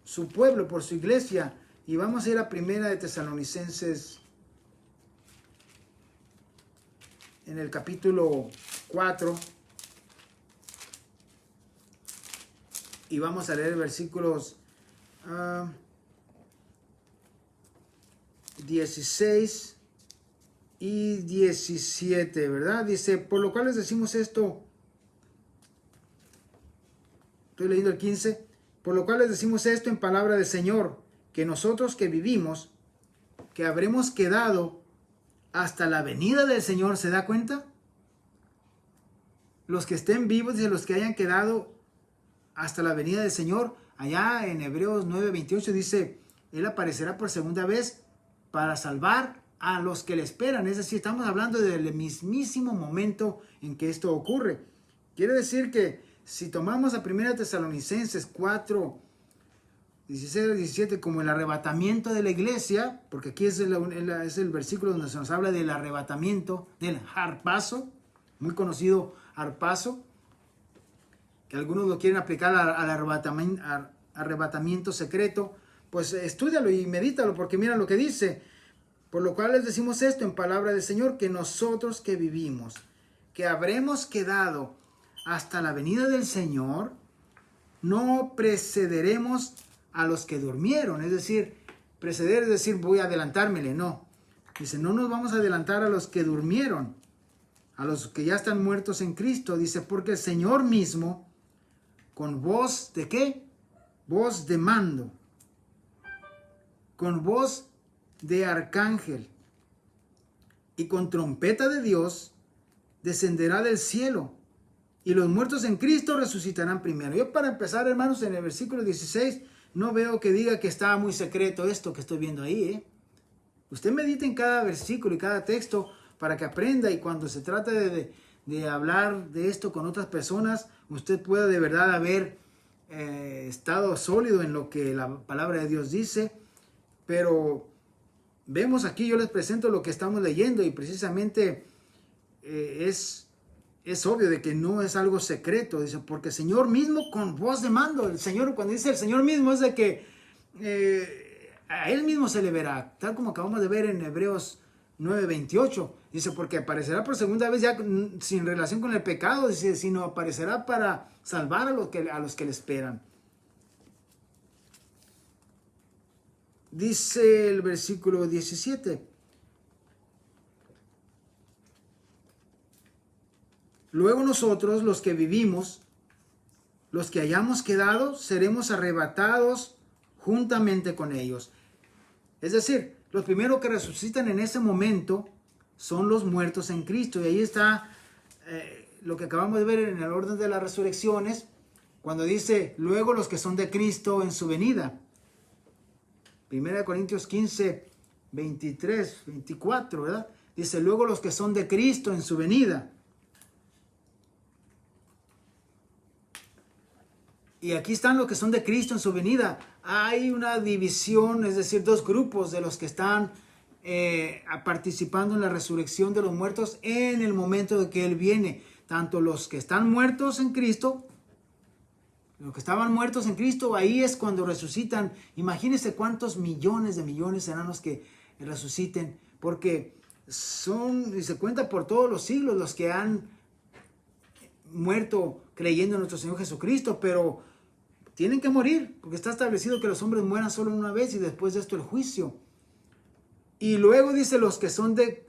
[SPEAKER 1] su pueblo, por su iglesia. Y vamos a ir a 1 Tesalonicenses en el capítulo 4 y vamos a leer versículos 16 y 17, ¿verdad? Dice, por lo cual les decimos esto. Estoy leyendo el 15. Por lo cual les decimos esto en palabra del Señor, que nosotros que vivimos, que habremos quedado hasta la venida del Señor. ¿Se da cuenta? Los que estén vivos y los que hayan quedado hasta la venida del Señor. Allá en Hebreos 9:28 dice, Él aparecerá por segunda vez para salvar a los que le esperan. Es decir, estamos hablando del mismísimo momento en que esto ocurre. Quiere decir que si tomamos a 1 Tesalonicenses 4, 16 al 17 como el arrebatamiento de la iglesia, porque aquí es el versículo donde se nos habla del arrebatamiento, del harpazo, muy conocido harpazo, que algunos lo quieren aplicar al arrebatamiento secreto, pues estúdialo y medítalo, porque mira lo que dice. Por lo cual les decimos esto en palabra del Señor, que nosotros que vivimos, que habremos quedado hasta la venida del Señor, no precederemos a los que durmieron. Es decir, preceder es decir, voy a adelantármele, no. Dice, no nos vamos a adelantar a los que durmieron, a los que ya están muertos en Cristo. Dice, porque el Señor mismo, con voz de ¿qué? Voz de mando, con voz de arcángel y con trompeta de Dios, descenderá del cielo y los muertos en Cristo resucitarán primero. Yo, para empezar, hermanos, en el versículo 16 no veo que diga que está muy secreto esto que estoy viendo ahí. Usted medite en cada versículo y cada texto para que aprenda, y cuando se trata de hablar de esto con otras personas, usted pueda de verdad haber estado sólido en lo que la palabra de Dios dice. Pero vemos aquí, yo les presento lo que estamos leyendo, y precisamente es obvio de que no es algo secreto. Dice, porque el Señor mismo con voz de mando. El Señor, cuando dice el Señor mismo, es de que a Él mismo se le verá, tal como acabamos de ver en Hebreos 9:28. Dice, porque aparecerá por segunda vez ya sin relación con el pecado, dice, sino aparecerá para salvar a los que le esperan. Dice el versículo 17. Luego nosotros, los que vivimos, los que hayamos quedado, seremos arrebatados juntamente con ellos. Es decir, los primeros que resucitan en ese momento son los muertos en Cristo. Y ahí está lo que acabamos de ver en el orden de las resurrecciones, cuando dice, luego los que son de Cristo en su venida. 1 Corintios 15, 23, 24, ¿verdad? Dice, luego los que son de Cristo en su venida. Y aquí están los que son de Cristo en su venida. Hay una división, es decir, dos grupos de los que están participando en la resurrección de los muertos en el momento de que Él viene. Tanto los que están muertos en Cristo, los que estaban muertos en Cristo, ahí es cuando resucitan. Imagínense cuántos millones de millones serán los que resuciten, porque son, y se cuenta por todos los siglos, los que han muerto creyendo en nuestro Señor Jesucristo, pero tienen que morir, porque está establecido que los hombres mueran solo una vez y después de esto el juicio. Y luego dice los que son de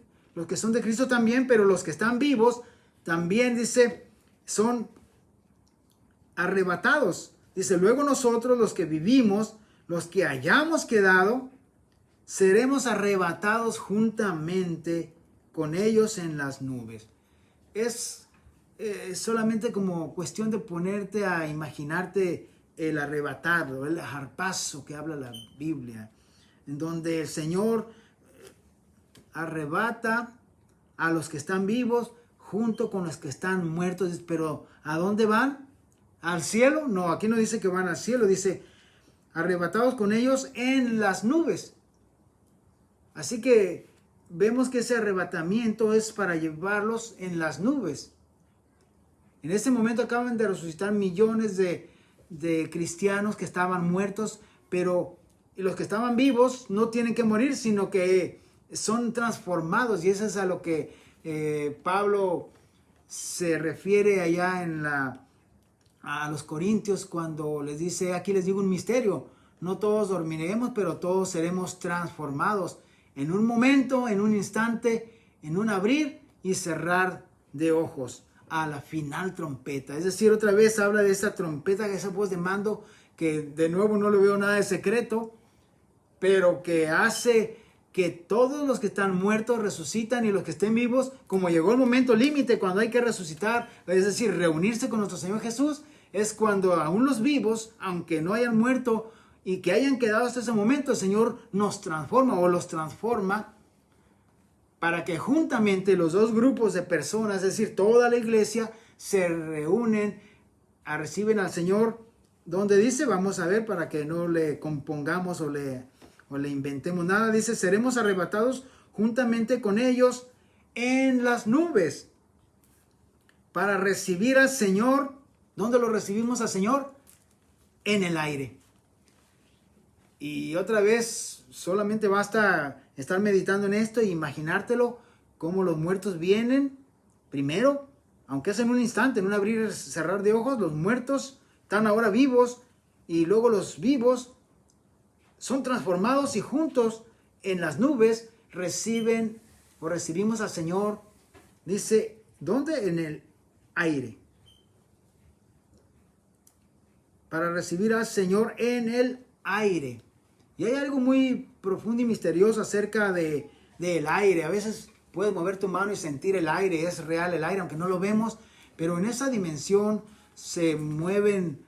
[SPEAKER 1] Cristo también, pero los que están vivos también, dice, son arrebatados. Dice, luego nosotros los que vivimos, los que hayamos quedado, seremos arrebatados juntamente con ellos en las nubes. Es solamente como cuestión de ponerte a imaginarte el arrebatado, el harpazo que habla la Biblia, en donde el Señor arrebata a los que están vivos junto con los que están muertos. Pero ¿a dónde van? ¿Al cielo? No, aquí no dice que van al cielo, dice arrebatados con ellos en las nubes. Así que vemos que ese arrebatamiento es para llevarlos en las nubes. En este momento acaban de resucitar millones de cristianos que estaban muertos, pero los que estaban vivos no tienen que morir, sino que son transformados. Y eso es a lo que Pablo se refiere allá a los Corintios cuando les dice, aquí les digo un misterio, no todos dormiremos, pero todos seremos transformados en un momento, en un instante, en un abrir y cerrar de ojos, a la final trompeta. Es decir, otra vez habla de esa trompeta, esa voz de mando, que de nuevo no le veo nada de secreto, pero que hace que todos los que están muertos resucitan, y los que estén vivos, como llegó el momento límite cuando hay que resucitar, es decir, reunirse con nuestro Señor Jesús, es cuando aún los vivos, aunque no hayan muerto y que hayan quedado hasta ese momento, el Señor nos transforma o los transforma para que juntamente los dos grupos de personas, es decir, toda la iglesia, se reúnen, reciben al Señor. Donde dice, vamos a ver para que no le compongamos o le inventemos nada, dice, seremos arrebatados juntamente con ellos en las nubes para recibir al Señor. ¿Dónde lo recibimos al Señor? En el aire. Y otra vez, solamente basta estar meditando en esto e imaginártelo, cómo los muertos vienen primero, aunque es en un instante, en un abrir y cerrar de ojos. Los muertos están ahora vivos, y luego los vivos son transformados y juntos en las nubes reciben o recibimos al Señor. Dice, ¿dónde? En el aire. Para recibir al Señor en el aire. Y hay algo muy profundo y misterioso acerca del aire. A veces puedes mover tu mano y sentir el aire. Es real el aire, aunque no lo vemos. Pero en esa dimensión se mueven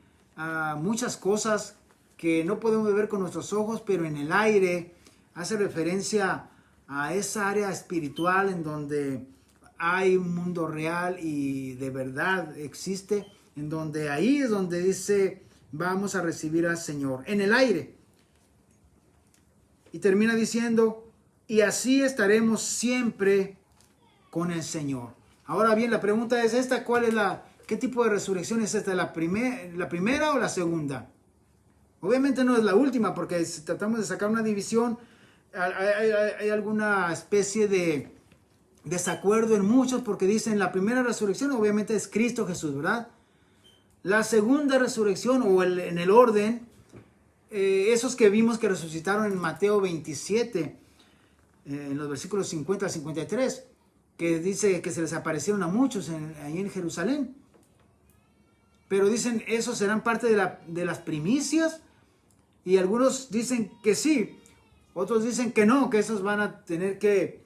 [SPEAKER 1] muchas cosas que no podemos ver con nuestros ojos, pero en el aire hace referencia a esa área espiritual en donde hay un mundo real y de verdad existe, en donde ahí es donde dice, vamos a recibir al Señor en el aire. Y termina diciendo, y así estaremos siempre con el Señor. Ahora bien, la pregunta es esta, ¿qué tipo de resurrección es esta? ¿La primera o la segunda? Obviamente no es la última, porque si tratamos de sacar una división, hay alguna especie de desacuerdo en muchos, porque dicen la primera resurrección obviamente es Cristo Jesús, ¿verdad? La segunda resurrección, o en el orden, esos que vimos que resucitaron en Mateo 27, en los versículos 50 al 53, que dice que se les aparecieron a muchos ahí en Jerusalén. Pero dicen, esos serán parte de las primicias, y algunos dicen que sí, otros dicen que no, que esos van a tener que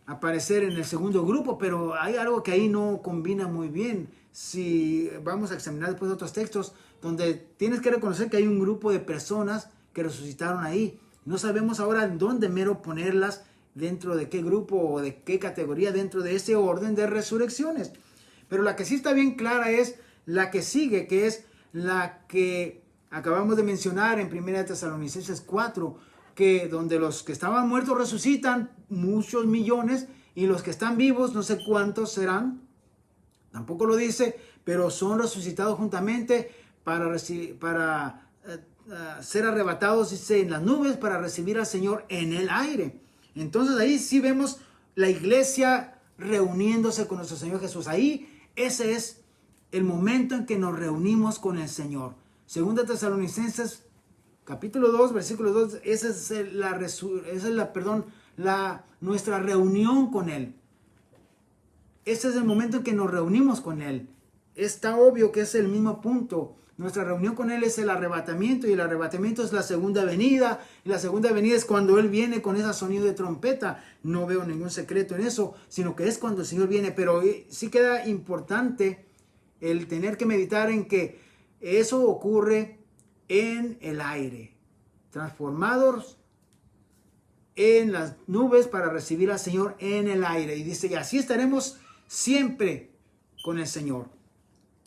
[SPEAKER 1] aparecer en el segundo grupo, pero hay algo que ahí no combina muy bien. Si vamos a examinar después otros textos, donde tienes que reconocer que hay un grupo de personas que resucitaron ahí. No sabemos ahora en dónde mero ponerlas, dentro de qué grupo o de qué categoría dentro de ese orden de resurrecciones. Pero la que sí está bien clara es la que sigue, que es la que acabamos de mencionar en 1 Tesalonicenses 4, que donde los que estaban muertos resucitan, muchos millones, y los que están vivos, no sé cuántos serán, tampoco lo dice, pero son resucitados juntamente para ser arrebatados, dice, en las nubes, para recibir al Señor en el aire. Entonces ahí sí vemos la iglesia reuniéndose con nuestro Señor Jesús. Ahí ese es el momento en que nos reunimos con el Señor. Segunda Tesalonicenses capítulo 2, versículo 2, esa es nuestra reunión con Él. Ese es el momento en que nos reunimos con Él. Está obvio que es el mismo punto. Nuestra reunión con Él es el arrebatamiento, y el arrebatamiento es la segunda venida. Y la segunda venida es cuando Él viene con ese sonido de trompeta. No veo ningún secreto en eso, sino que es cuando el Señor viene. Pero sí queda importante el tener que meditar en que eso ocurre en el aire, transformados en las nubes para recibir al Señor en el aire. Y dice, y así estaremos siempre con el Señor.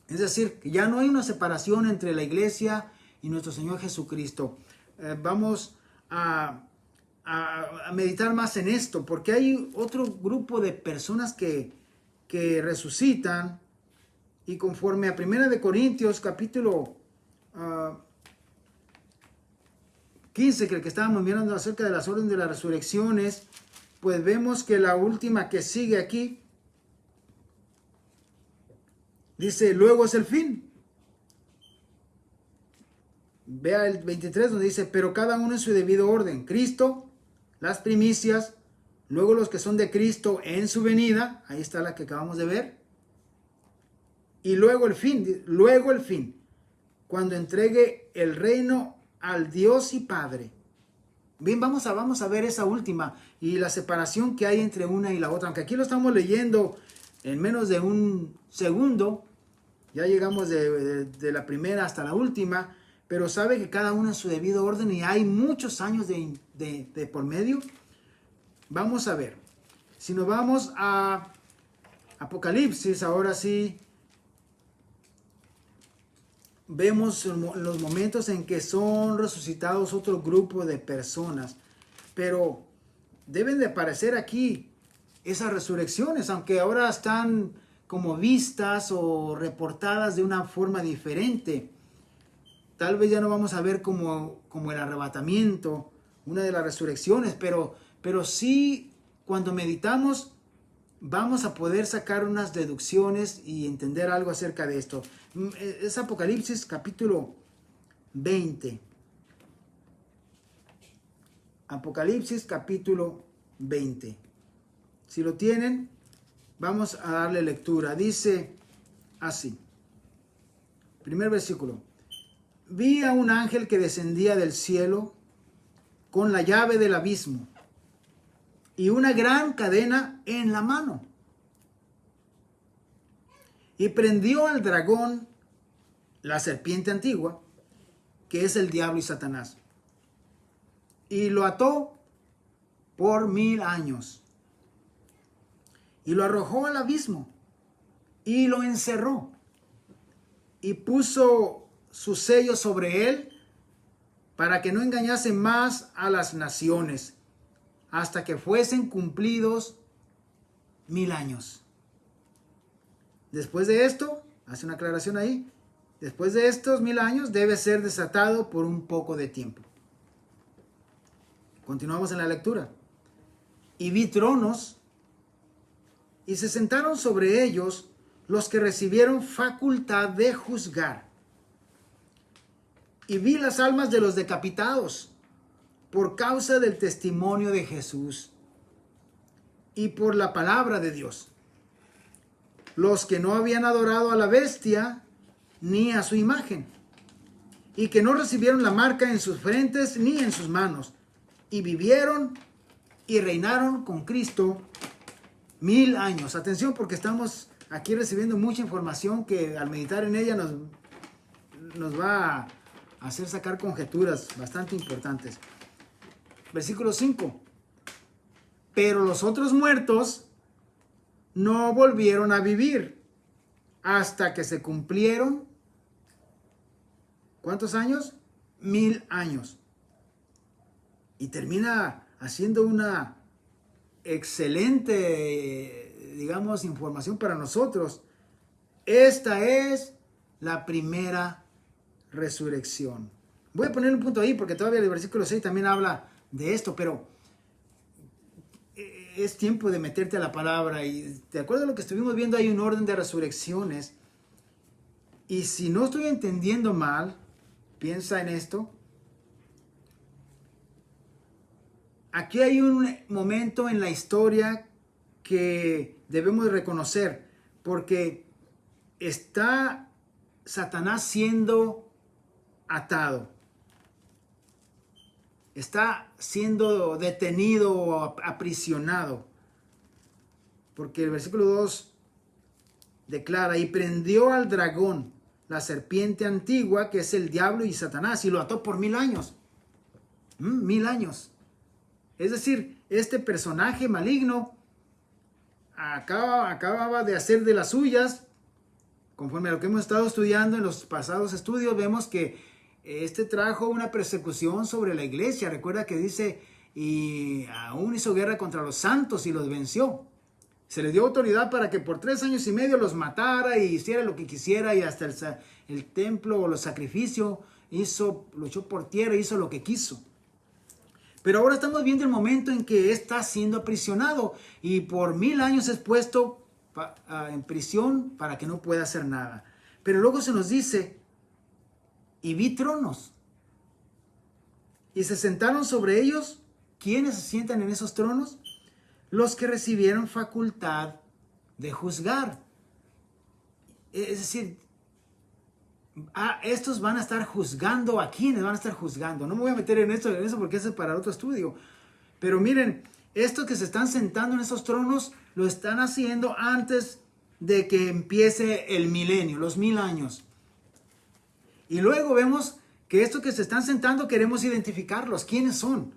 [SPEAKER 1] Es decir, que ya no hay una separación entre la iglesia y nuestro Señor Jesucristo. Vamos a meditar más en esto, porque hay otro grupo de personas que resucitan, y conforme a 1 Corintios capítulo 15, que el que estábamos mirando acerca de las órdenes de las resurrecciones, pues vemos que la última que sigue aquí dice, luego es el fin. Vea el 23 donde dice, pero cada uno en su debido orden. Cristo, las primicias, luego los que son de Cristo en su venida, ahí está la que acabamos de ver, y luego el fin, cuando entregue el reino al Dios y Padre. Bien, vamos a ver esa última y la separación que hay entre una y la otra, aunque aquí lo estamos leyendo en menos de un segundo. Ya llegamos de la primera hasta la última, pero sabe que cada uno en su debido orden y hay muchos años de por medio. Vamos a ver. Si nos vamos a Apocalipsis, ahora sí, vemos los momentos en que son resucitados otro grupo de personas, pero deben de aparecer aquí esas resurrecciones, aunque ahora están como vistas o reportadas de una forma diferente. Tal vez ya no vamos a ver como el arrebatamiento, una de las resurrecciones, pero sí, cuando meditamos, vamos a poder sacar unas deducciones y entender algo acerca de esto. Es Apocalipsis capítulo 20. Apocalipsis capítulo 20. Si lo tienen, vamos a darle lectura. Dice así. Primer versículo. Vi a un ángel que descendía del cielo con la llave del abismo y una gran cadena en la mano. Y prendió al dragón, la serpiente antigua, que es el diablo y Satanás, y lo ató por 1000 años. Y lo arrojó al abismo y lo encerró. Y puso su sello sobre él para que no engañase más a las naciones hasta que fuesen cumplidos 1000 años. Después de esto, hace una aclaración ahí, después de estos 1000 años, debe ser desatado por un poco de tiempo. Continuamos en la lectura. Y vi tronos, y se sentaron sobre ellos los que recibieron facultad de juzgar. Y vi las almas de los decapitados por causa del testimonio de Jesús y por la palabra de Dios, los que no habían adorado a la bestia ni a su imagen, y que no recibieron la marca en sus frentes ni en sus manos, y vivieron y reinaron con Cristo 1000 años. Atención, porque estamos aquí recibiendo mucha información que al meditar en ella nos va a hacer sacar conjeturas bastante importantes. Versículo 5. Pero los otros muertos no volvieron a vivir hasta que se cumplieron, ¿cuántos años? 1000 años. Y termina haciendo una excelente, digamos, información para nosotros. Esta es la primera resurrección. Voy a poner un punto ahí porque todavía el versículo 6 también habla de esto, pero es tiempo de meterte a la palabra. Y de acuerdo a lo que estuvimos viendo, hay un orden de resurrecciones. Y si no estoy entendiendo mal, piensa en esto. Aquí hay un momento en la historia que debemos reconocer, porque está Satanás siendo atado. Está siendo detenido o aprisionado. Porque el versículo 2 declara, y prendió al dragón, la serpiente antigua, que es el diablo y Satanás, y lo ató por 1000 años. 1000 años. Es decir, este personaje maligno acababa de hacer de las suyas. Conforme a lo que hemos estado estudiando en los pasados estudios, vemos que este trajo una persecución sobre la iglesia. Recuerda que dice, y aún hizo guerra contra los santos y los venció. Se le dio autoridad para que por 3 años y medio los matara y hiciera lo que quisiera, y hasta el templo o los sacrificios lo echó por tierra, hizo lo que quiso. Pero ahora estamos viendo el momento en que está siendo aprisionado y por 1000 años es puesto en prisión para que no pueda hacer nada. Pero luego se nos dice, y vi tronos, y se sentaron sobre ellos. ¿Quiénes se sientan en esos tronos? Los que recibieron facultad de juzgar. Es decir, estos van a estar juzgando. ¿A quiénes van a estar juzgando? No me voy a meter en eso porque eso es para otro estudio. Pero miren, estos que se están sentando en esos tronos lo están haciendo antes de que empiece el milenio, los 1000 años. Y luego vemos que estos que se están sentando queremos identificarlos. ¿Quiénes son?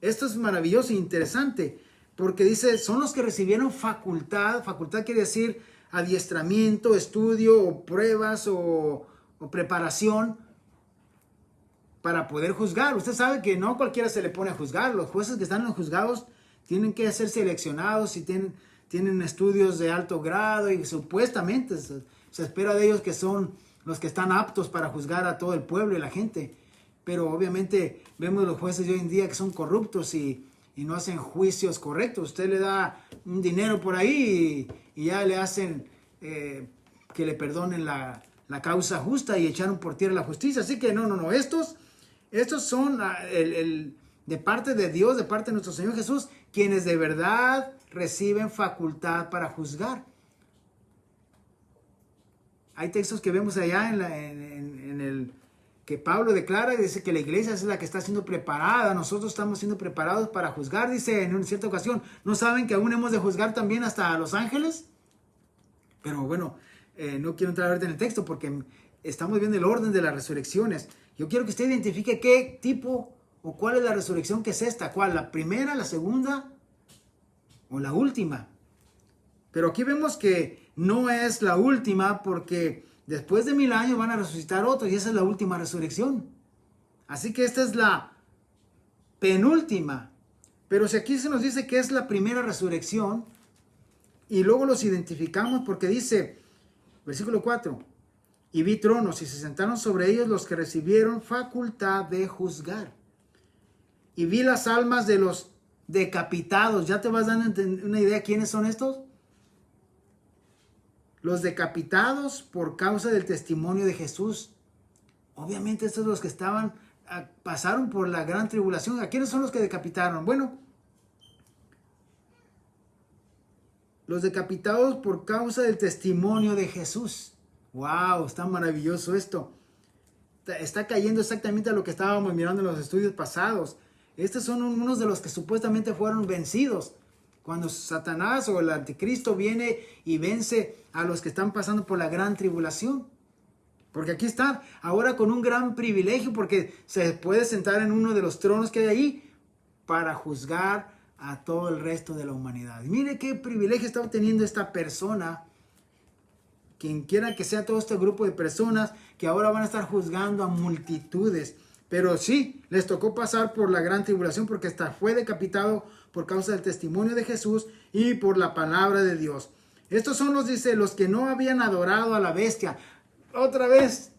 [SPEAKER 1] Esto es maravilloso e interesante porque dice, son los que recibieron facultad. Facultad quiere decir adiestramiento, estudio o pruebas o preparación para poder juzgar. Usted sabe que no cualquiera se le pone a juzgar. Los jueces que están en los juzgados tienen que ser seleccionados y tienen estudios de alto grado y supuestamente se espera de ellos que son los que están aptos para juzgar a todo el pueblo y la gente. Pero obviamente vemos los jueces de hoy en día que son corruptos y no hacen juicios correctos. Usted le da un dinero por ahí y ya le hacen que le perdonen la causa justa y echaron por tierra la justicia. Así que no. Estos son de parte de Dios, de parte de nuestro Señor Jesús, quienes de verdad reciben facultad para juzgar. Hay textos que vemos allá en el que Pablo declara y dice que la iglesia es la que está siendo preparada. Nosotros estamos siendo preparados para juzgar, dice en una cierta ocasión. ¿No saben que aún hemos de juzgar también hasta a los ángeles? Pero bueno, no quiero entrar ahorita en el texto porque estamos viendo el orden de las resurrecciones. Yo quiero que usted identifique qué tipo o cuál es la resurrección que es esta. ¿Cuál? ¿La primera, la segunda o la última? Pero aquí vemos que no es la última porque después de 1000 años van a resucitar otros y esa es la última resurrección. Así que esta es la penúltima. Pero si aquí se nos dice que es la primera resurrección y luego los identificamos porque dice, versículo 4, y vi tronos y se sentaron sobre ellos los que recibieron facultad de juzgar. Y vi las almas de los decapitados. ¿Ya te vas dando una idea quiénes son estos? Los decapitados por causa del testimonio de Jesús. Obviamente estos son los que pasaron por la gran tribulación. ¿A quiénes son los que decapitaron? Bueno, los decapitados por causa del testimonio de Jesús. ¡Wow! Está maravilloso esto. Está cayendo exactamente a lo que estábamos mirando en los estudios pasados. Estos son unos de los que supuestamente fueron vencidos. Cuando Satanás o el anticristo viene y vence a los que están pasando por la gran tribulación. Porque aquí están ahora con un gran privilegio porque se puede sentar en uno de los tronos que hay ahí para juzgar a todo el resto de la humanidad. Y mire qué privilegio está obteniendo esta persona, quien quiera que sea todo este grupo de personas que ahora van a estar juzgando a multitudes. Pero sí, les tocó pasar por la gran tribulación porque hasta fue decapitado por causa del testimonio de Jesús y por la palabra de Dios. Estos son los que no habían adorado a la bestia. Otra vez,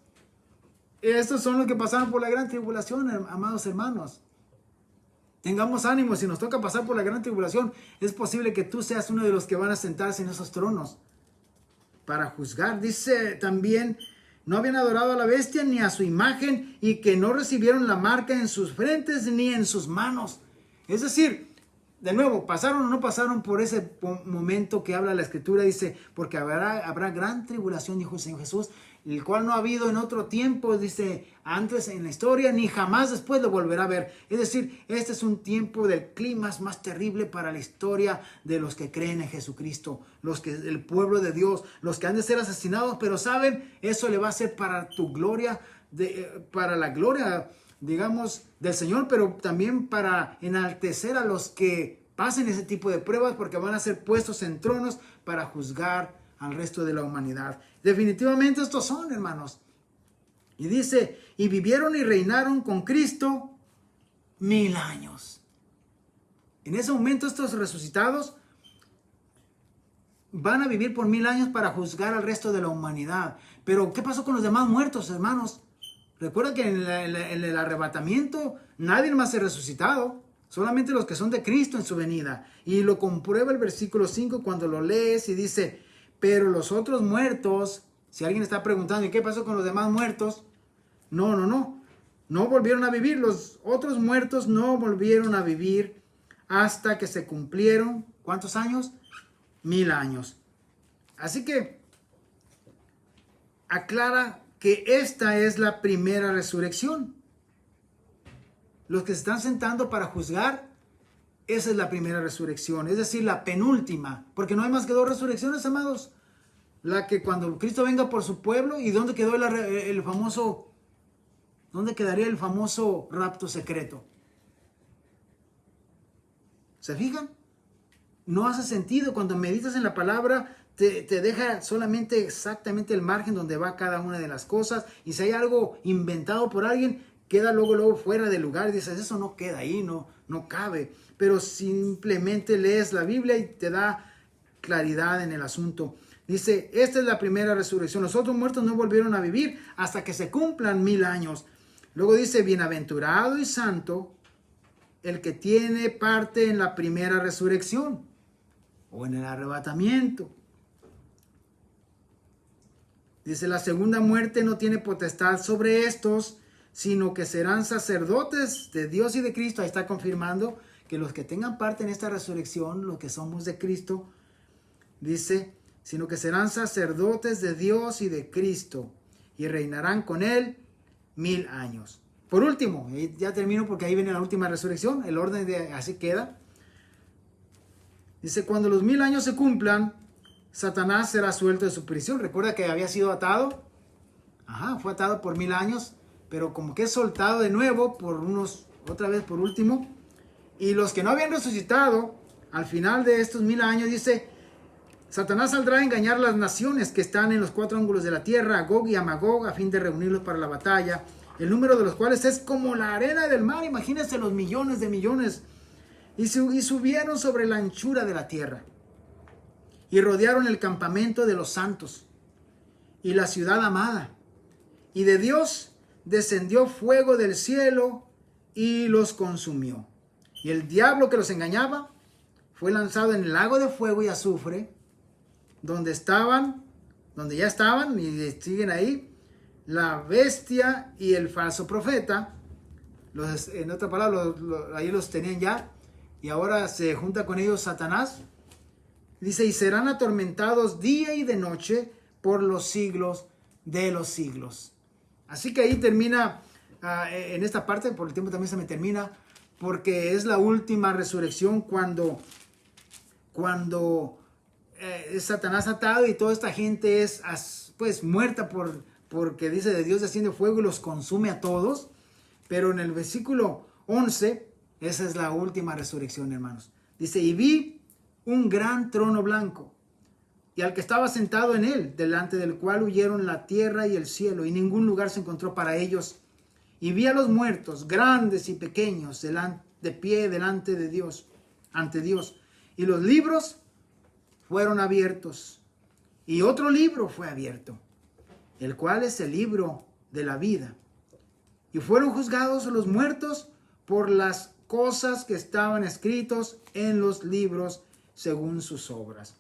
[SPEAKER 1] estos son los que pasaron por la gran tribulación, amados hermanos. Tengamos ánimo, si nos toca pasar por la gran tribulación, es posible que tú seas uno de los que van a sentarse en esos tronos para juzgar. Dice también, no habían adorado a la bestia ni a su imagen y que no recibieron la marca en sus frentes ni en sus manos. Es decir, de nuevo, pasaron o no pasaron por ese momento que habla la Escritura. Dice, porque habrá gran tribulación, dijo el Señor Jesús, el cual no ha habido en otro tiempo, dice, antes en la historia, ni jamás después lo volverá a ver. Es decir, este es un tiempo del clima más terrible para la historia de los que creen en Jesucristo, el pueblo de Dios, los que han de ser asesinados, pero saben, eso le va a ser para tu gloria, para la gloria, digamos, del Señor, pero también para enaltecer a los que pasen ese tipo de pruebas, porque van a ser puestos en tronos para juzgar al resto de la humanidad. Definitivamente estos son, hermanos. Y dice, y vivieron y reinaron con Cristo 1000 años. En ese momento estos resucitados van a vivir por 1000 años para juzgar al resto de la humanidad. Pero ¿qué pasó con los demás muertos, hermanos? Recuerda que en el arrebatamiento nadie más se ha resucitado. Solamente los que son de Cristo en su venida. Y lo comprueba el versículo 5 cuando lo lees y dice, pero los otros muertos, si alguien está preguntando, ¿y qué pasó con los demás muertos? No volvieron a vivir. Los otros muertos no volvieron a vivir hasta que se cumplieron, ¿cuántos años? 1000 años. Así que aclara que esta es la primera resurrección. Los que se están sentando para juzgar, esa es la primera resurrección, es decir, la penúltima, porque no hay más que 2 resurrecciones, amados. La que cuando Cristo venga por su pueblo, ¿y dónde quedó dónde quedaría el famoso rapto secreto? ¿Se fijan? No hace sentido. Cuando meditas en la palabra, te deja solamente exactamente el margen donde va cada una de las cosas, y si hay algo inventado por alguien, queda luego fuera de lugar, y dices, eso no queda ahí, no cabe. Pero simplemente lees la Biblia y te da claridad en el asunto. Dice, esta es la primera resurrección. Los otros muertos no volvieron a vivir hasta que se cumplan 1000 años. Luego dice, bienaventurado y santo el que tiene parte en la primera resurrección o en el arrebatamiento. Dice, la segunda muerte no tiene potestad sobre estos, sino que serán sacerdotes de Dios y de Cristo. Ahí está confirmando que los que tengan parte en esta resurrección, los que somos de Cristo, dice, sino que serán sacerdotes de Dios y de Cristo y reinarán con él 1000 años. Por último, ya termino porque ahí viene la última resurrección, el orden así queda. Dice, cuando los 1000 años se cumplan, Satanás será suelto de su prisión. Recuerda que había sido atado. Fue atado por 1000 años, pero como que es soltado de nuevo otra vez por último. Y los que no habían resucitado, al final de estos 1000 años, dice, Satanás saldrá a engañar a las naciones que están en los 4 ángulos de la tierra, a Gog y a Magog, a fin de reunirlos para la batalla, el número de los cuales es como la arena del mar. Imagínense los millones de millones. Y subieron sobre la anchura de la tierra y rodearon el campamento de los santos y la ciudad amada y de Dios descendió fuego del cielo y los consumió. Y el diablo que los engañaba fue lanzado en el lago de fuego y azufre, donde ya estaban y siguen ahí, la bestia y el falso profeta. En otra palabra, ahí los tenían ya, y ahora se junta con ellos Satanás. Dice, y serán atormentados día y de noche por los siglos de los siglos. Así que ahí termina, en esta parte, por el tiempo también se me termina, porque es la última resurrección cuando es Satanás atado y toda esta gente es pues muerta porque dice de Dios desciende fuego y los consume a todos. Pero en el versículo 11, esa es la última resurrección, hermanos. Dice, y vi un gran trono blanco y al que estaba sentado en él, delante del cual huyeron la tierra y el cielo, y ningún lugar se encontró para ellos. Y vi a los muertos, grandes y pequeños, de pie delante de Dios, ante Dios. Y los libros fueron abiertos. Y otro libro fue abierto, el cual es el libro de la vida. Y fueron juzgados los muertos por las cosas que estaban escritos en los libros según sus obras.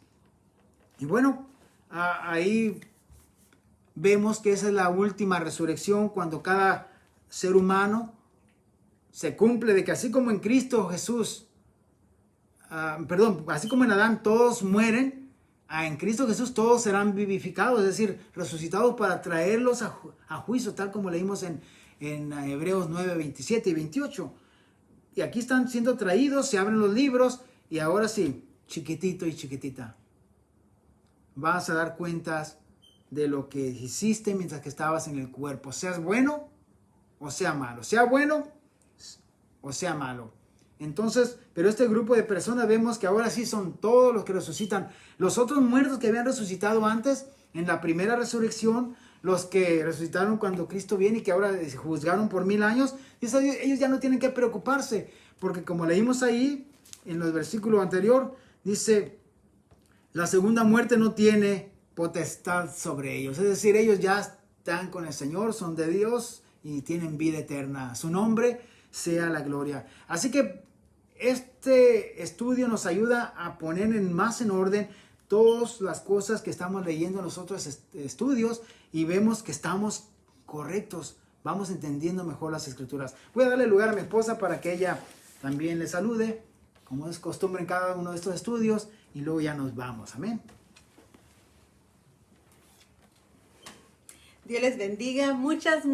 [SPEAKER 1] Y bueno, ahí vemos que esa es la última resurrección, cuando cada ser humano se cumple de que así como en Cristo Jesús, así como en Adán todos mueren, en Cristo Jesús todos serán vivificados, es decir, resucitados para traerlos a juicio, tal como leímos en Hebreos 9, 27 y 28. Y aquí están siendo traídos, se abren los libros y ahora sí, chiquitito y chiquitita, vas a dar cuentas de lo que hiciste mientras que estabas en el cuerpo, seas bueno o sea malo, sea bueno o sea malo. Entonces, pero este grupo de personas vemos que ahora sí son todos los que resucitan. Los otros muertos que habían resucitado antes, en la primera resurrección, los que resucitaron cuando Cristo viene y que ahora se juzgaron por 1000 años, ellos ya no tienen que preocuparse, porque como leímos ahí en los versículos anteriores, dice, la segunda muerte no tiene potestad sobre ellos. Es decir, ellos ya están con el Señor, son de Dios y tienen vida eterna. Su nombre sea la gloria. Así que este estudio nos ayuda a poner más en orden todas las cosas que estamos leyendo en los otros estudios y vemos que estamos correctos. Vamos entendiendo mejor las escrituras. Voy a darle lugar a mi esposa para que ella también le salude, como es costumbre en cada uno de estos estudios, y luego ya nos vamos. Amén.
[SPEAKER 2] Dios les bendiga. Muchas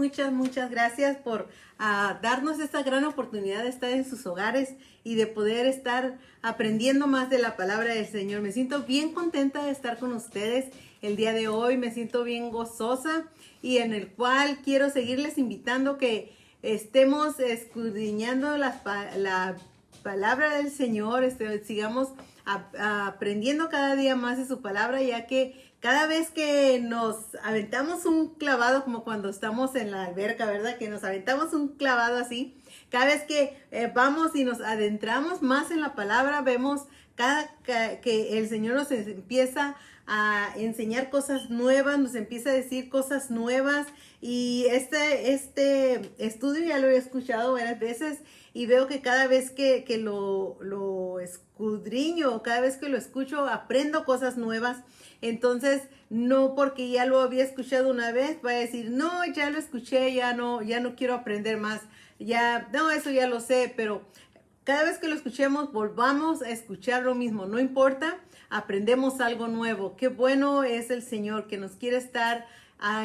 [SPEAKER 2] gracias por darnos esta gran oportunidad de estar en sus hogares y de poder estar aprendiendo más de la palabra del Señor. Me siento bien contenta de estar con ustedes el día de hoy. Me siento bien gozosa y en el cual quiero seguirles invitando que estemos escudriñando la palabra del Señor, sigamos aprendiendo cada día más de su palabra, ya que cada vez que nos aventamos un clavado, como cuando estamos en la alberca, ¿verdad? Que nos aventamos un clavado así, cada vez que vamos y nos adentramos más en la palabra, vemos que el Señor nos empieza a enseñar cosas nuevas, nos empieza a decir cosas nuevas. Y este estudio ya lo he escuchado varias veces y veo que cada vez que lo escudriño, cada vez que lo escucho, aprendo cosas nuevas. Entonces, no porque ya lo había escuchado una vez, voy a decir, no, ya lo escuché, ya no quiero aprender más. Eso ya lo sé, pero cada vez que lo escuchemos, volvamos a escuchar lo mismo, no importa, aprendemos algo nuevo. Qué bueno es el Señor que nos quiere estar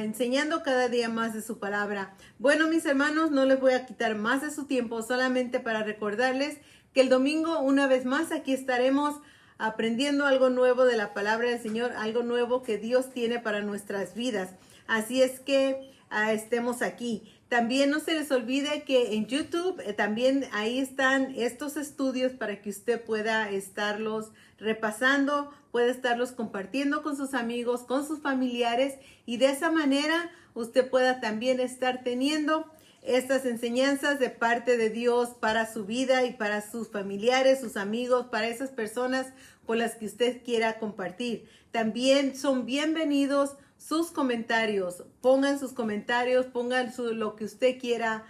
[SPEAKER 2] enseñando cada día más de su palabra. Bueno, mis hermanos, no les voy a quitar más de su tiempo, solamente para recordarles que el domingo, una vez más, aquí estaremos aprendiendo algo nuevo de la palabra del Señor, algo nuevo que Dios tiene para nuestras vidas. Así es que estemos aquí. También no se les olvide que en YouTube también ahí están estos estudios para que usted pueda estarlos repasando, puede estarlos compartiendo con sus amigos, con sus familiares, y de esa manera usted pueda también estar teniendo estas enseñanzas de parte de Dios para su vida y para sus familiares, sus amigos, para esas personas con las que usted quiera compartir. También son bienvenidos sus comentarios. Pongan sus comentarios, pongan lo que usted quiera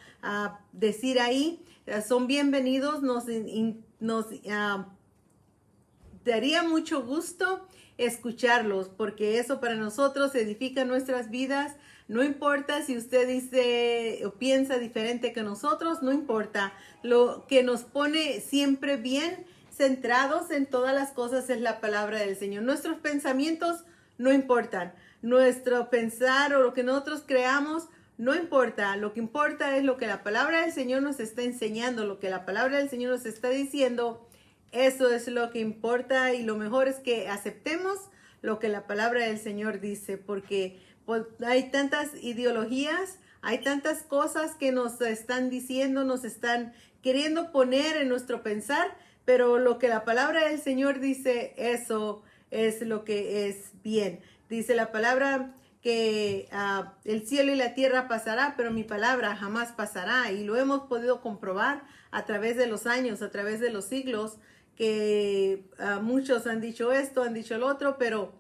[SPEAKER 2] decir ahí. Son bienvenidos. Nos daría mucho gusto escucharlos, porque eso para nosotros edifica nuestras vidas. No importa si usted dice o piensa diferente que nosotros, no importa. Lo que nos pone siempre bien centrados en todas las cosas es la palabra del Señor. Nuestros pensamientos no importan. Nuestro pensar o lo que nosotros creamos no importa. Lo que importa es lo que la palabra del Señor nos está enseñando, lo que la palabra del Señor nos está diciendo. Eso es lo que importa, y lo mejor es que aceptemos lo que la palabra del Señor dice, porque pues, hay tantas ideologías, hay tantas cosas que nos están diciendo, nos están queriendo poner en nuestro pensar, pero lo que la palabra del Señor dice, eso es lo que es bien. Dice la palabra que el cielo y la tierra pasará, pero mi palabra jamás pasará, y lo hemos podido comprobar a través de los años, a través de los siglos, que muchos han dicho esto, han dicho lo otro, pero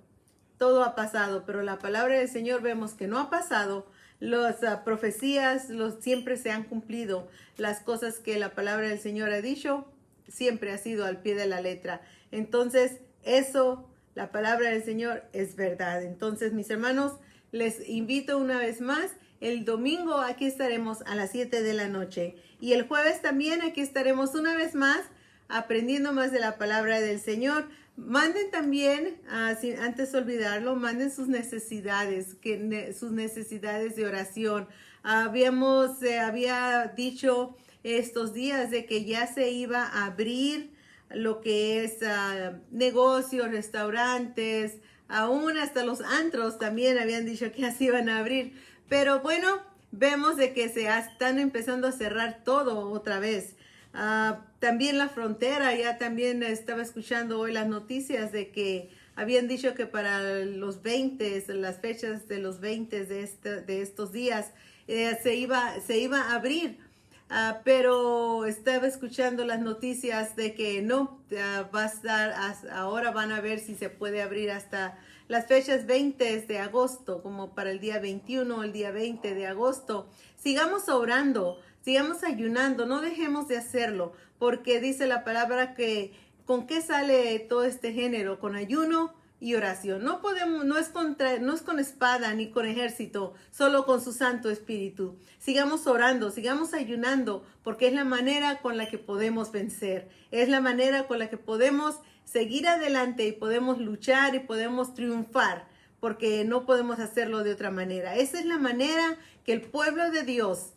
[SPEAKER 2] todo ha pasado. Pero la palabra del Señor vemos que no ha pasado. Las profecías siempre se han cumplido. Las cosas que la palabra del Señor ha dicho siempre ha sido al pie de la letra. Entonces, eso, la palabra del Señor es verdad. Entonces, mis hermanos, les invito una vez más. El domingo aquí estaremos a las 7 de la noche. Y el jueves también aquí estaremos una vez más aprendiendo más de la palabra del Señor. Manden también, antes de olvidarlo, manden sus necesidades, sus necesidades de oración. Había dicho estos días de que ya se iba a abrir lo que es negocios, restaurantes, aún hasta los antros también habían dicho que ya se iban a abrir. Pero bueno, vemos de que se están empezando a cerrar todo otra vez. También la frontera, ya también estaba escuchando hoy las noticias de que habían dicho que para los 20, las fechas de los 20 de estos días, se iba a abrir. Pero estaba escuchando las noticias de que no, va a estar, ahora van a ver si se puede abrir hasta las fechas 20 de agosto, como para el día 21, el día 20 de agosto. Sigamos orando, sigamos ayunando, no dejemos de hacerlo, porque dice la palabra que ¿con qué sale todo este género? Con ayuno y oración. No es con espada ni con ejército, solo con su Santo Espíritu. Sigamos orando, sigamos ayunando, porque es la manera con la que podemos vencer. Es la manera con la que podemos seguir adelante y podemos luchar y podemos triunfar, porque no podemos hacerlo de otra manera. Esa es la manera que el pueblo de Dios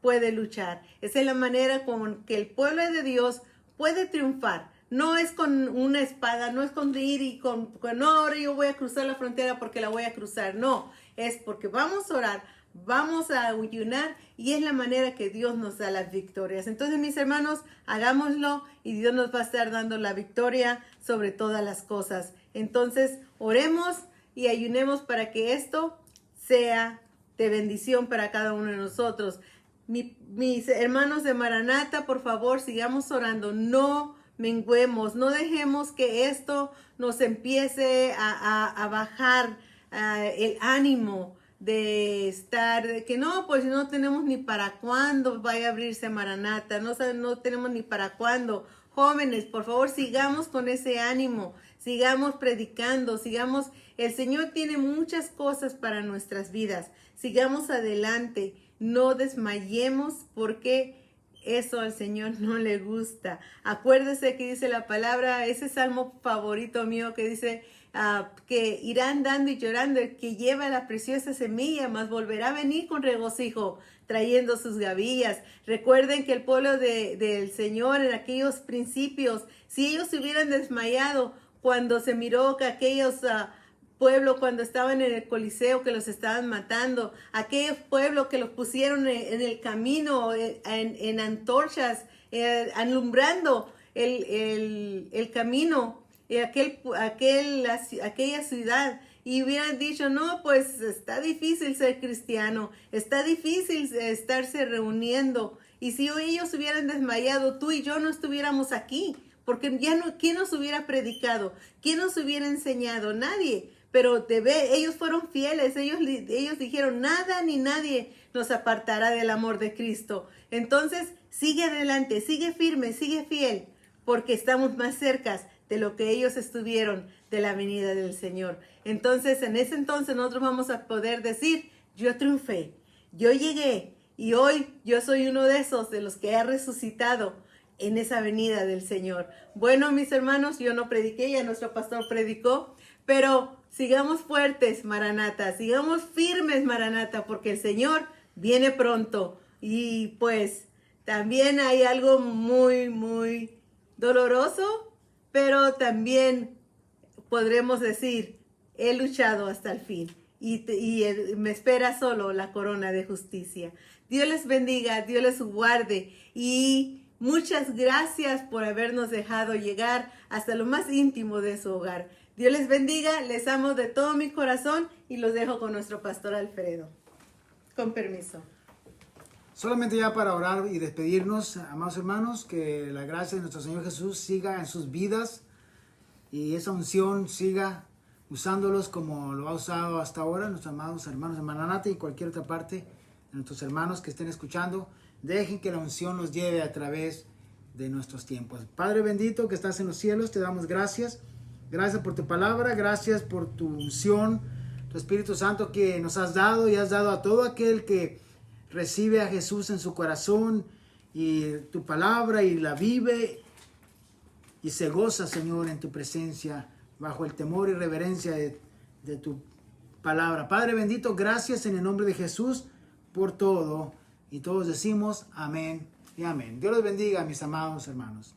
[SPEAKER 2] puede luchar. Esa es la manera con que el pueblo de Dios puede triunfar. No es con una espada, no es con ir y no, ahora yo voy a cruzar la frontera porque la voy a cruzar. No, es porque vamos a orar, vamos a ayunar, y es la manera que Dios nos da las victorias. Entonces, mis hermanos, hagámoslo y Dios nos va a estar dando la victoria sobre todas las cosas. Entonces, oremos y ayunemos para que esto sea de bendición para cada uno de nosotros. Mis hermanos de Maranata, por favor, sigamos orando. No menguemos, no dejemos que esto nos empiece a bajar el ánimo de estar, de que no, pues no tenemos ni para cuándo vaya a abrirse Maranata, no tenemos ni para cuándo. Jóvenes, por favor, sigamos con ese ánimo, sigamos predicando, el Señor tiene muchas cosas para nuestras vidas. Sigamos adelante, no desmayemos, porque eso al Señor no le gusta. Acuérdese que dice la palabra, ese salmo favorito mío que dice que irán dando y llorando el que lleva la preciosa semilla, mas volverá a venir con regocijo, trayendo sus gavillas. Recuerden que el pueblo del Señor en aquellos principios, si ellos se hubieran desmayado cuando se miró que aquellos pueblo cuando estaban en el Coliseo, que los estaban matando, aquel pueblo que los pusieron en el camino, en antorchas, alumbrando el camino, aquella ciudad, y hubieran dicho, no, pues está difícil ser cristiano, está difícil estarse reuniendo, y si ellos hubieran desmayado, tú y yo no estuviéramos aquí, porque ya no, ¿quién nos hubiera predicado? ¿Quién nos hubiera enseñado? Nadie. pero ellos fueron fieles, ellos dijeron, nada ni nadie nos apartará del amor de Cristo. Entonces, sigue adelante, sigue firme, sigue fiel, porque estamos más cerca de lo que ellos estuvieron de la venida del Señor. Entonces, en ese entonces nosotros vamos a poder decir, yo triunfé, yo llegué, y hoy yo soy uno de esos, de los que ha resucitado en esa venida del Señor. Bueno, mis hermanos, yo no prediqué, ya nuestro pastor predicó, pero sigamos fuertes, Maranata, sigamos firmes, Maranata, porque el Señor viene pronto. Y pues también hay algo muy, muy doloroso, pero también podremos decir, he luchado hasta el fin y me espera solo la corona de justicia. Dios les bendiga, Dios les guarde y muchas gracias por habernos dejado llegar hasta lo más íntimo de su hogar. Dios les bendiga, les amo de todo mi corazón y los dejo con nuestro pastor Alfredo. Con permiso.
[SPEAKER 1] Solamente ya para orar y despedirnos, amados hermanos, que la gracia de nuestro Señor Jesús siga en sus vidas y esa unción siga usándolos como lo ha usado hasta ahora, nuestros amados hermanos de Maranata y cualquier otra parte de nuestros hermanos que estén escuchando. Dejen que la unción los lleve a través de nuestros tiempos. Padre bendito que estás en los cielos, te damos gracias. Gracias por tu palabra, gracias por tu unción, tu Espíritu Santo que nos has dado y has dado a todo aquel que recibe a Jesús en su corazón y tu palabra y la vive y se goza, Señor, en tu presencia bajo el temor y reverencia de tu palabra. Padre bendito, gracias en el nombre de Jesús por todo y todos decimos amén y amén. Dios los bendiga, mis amados hermanos.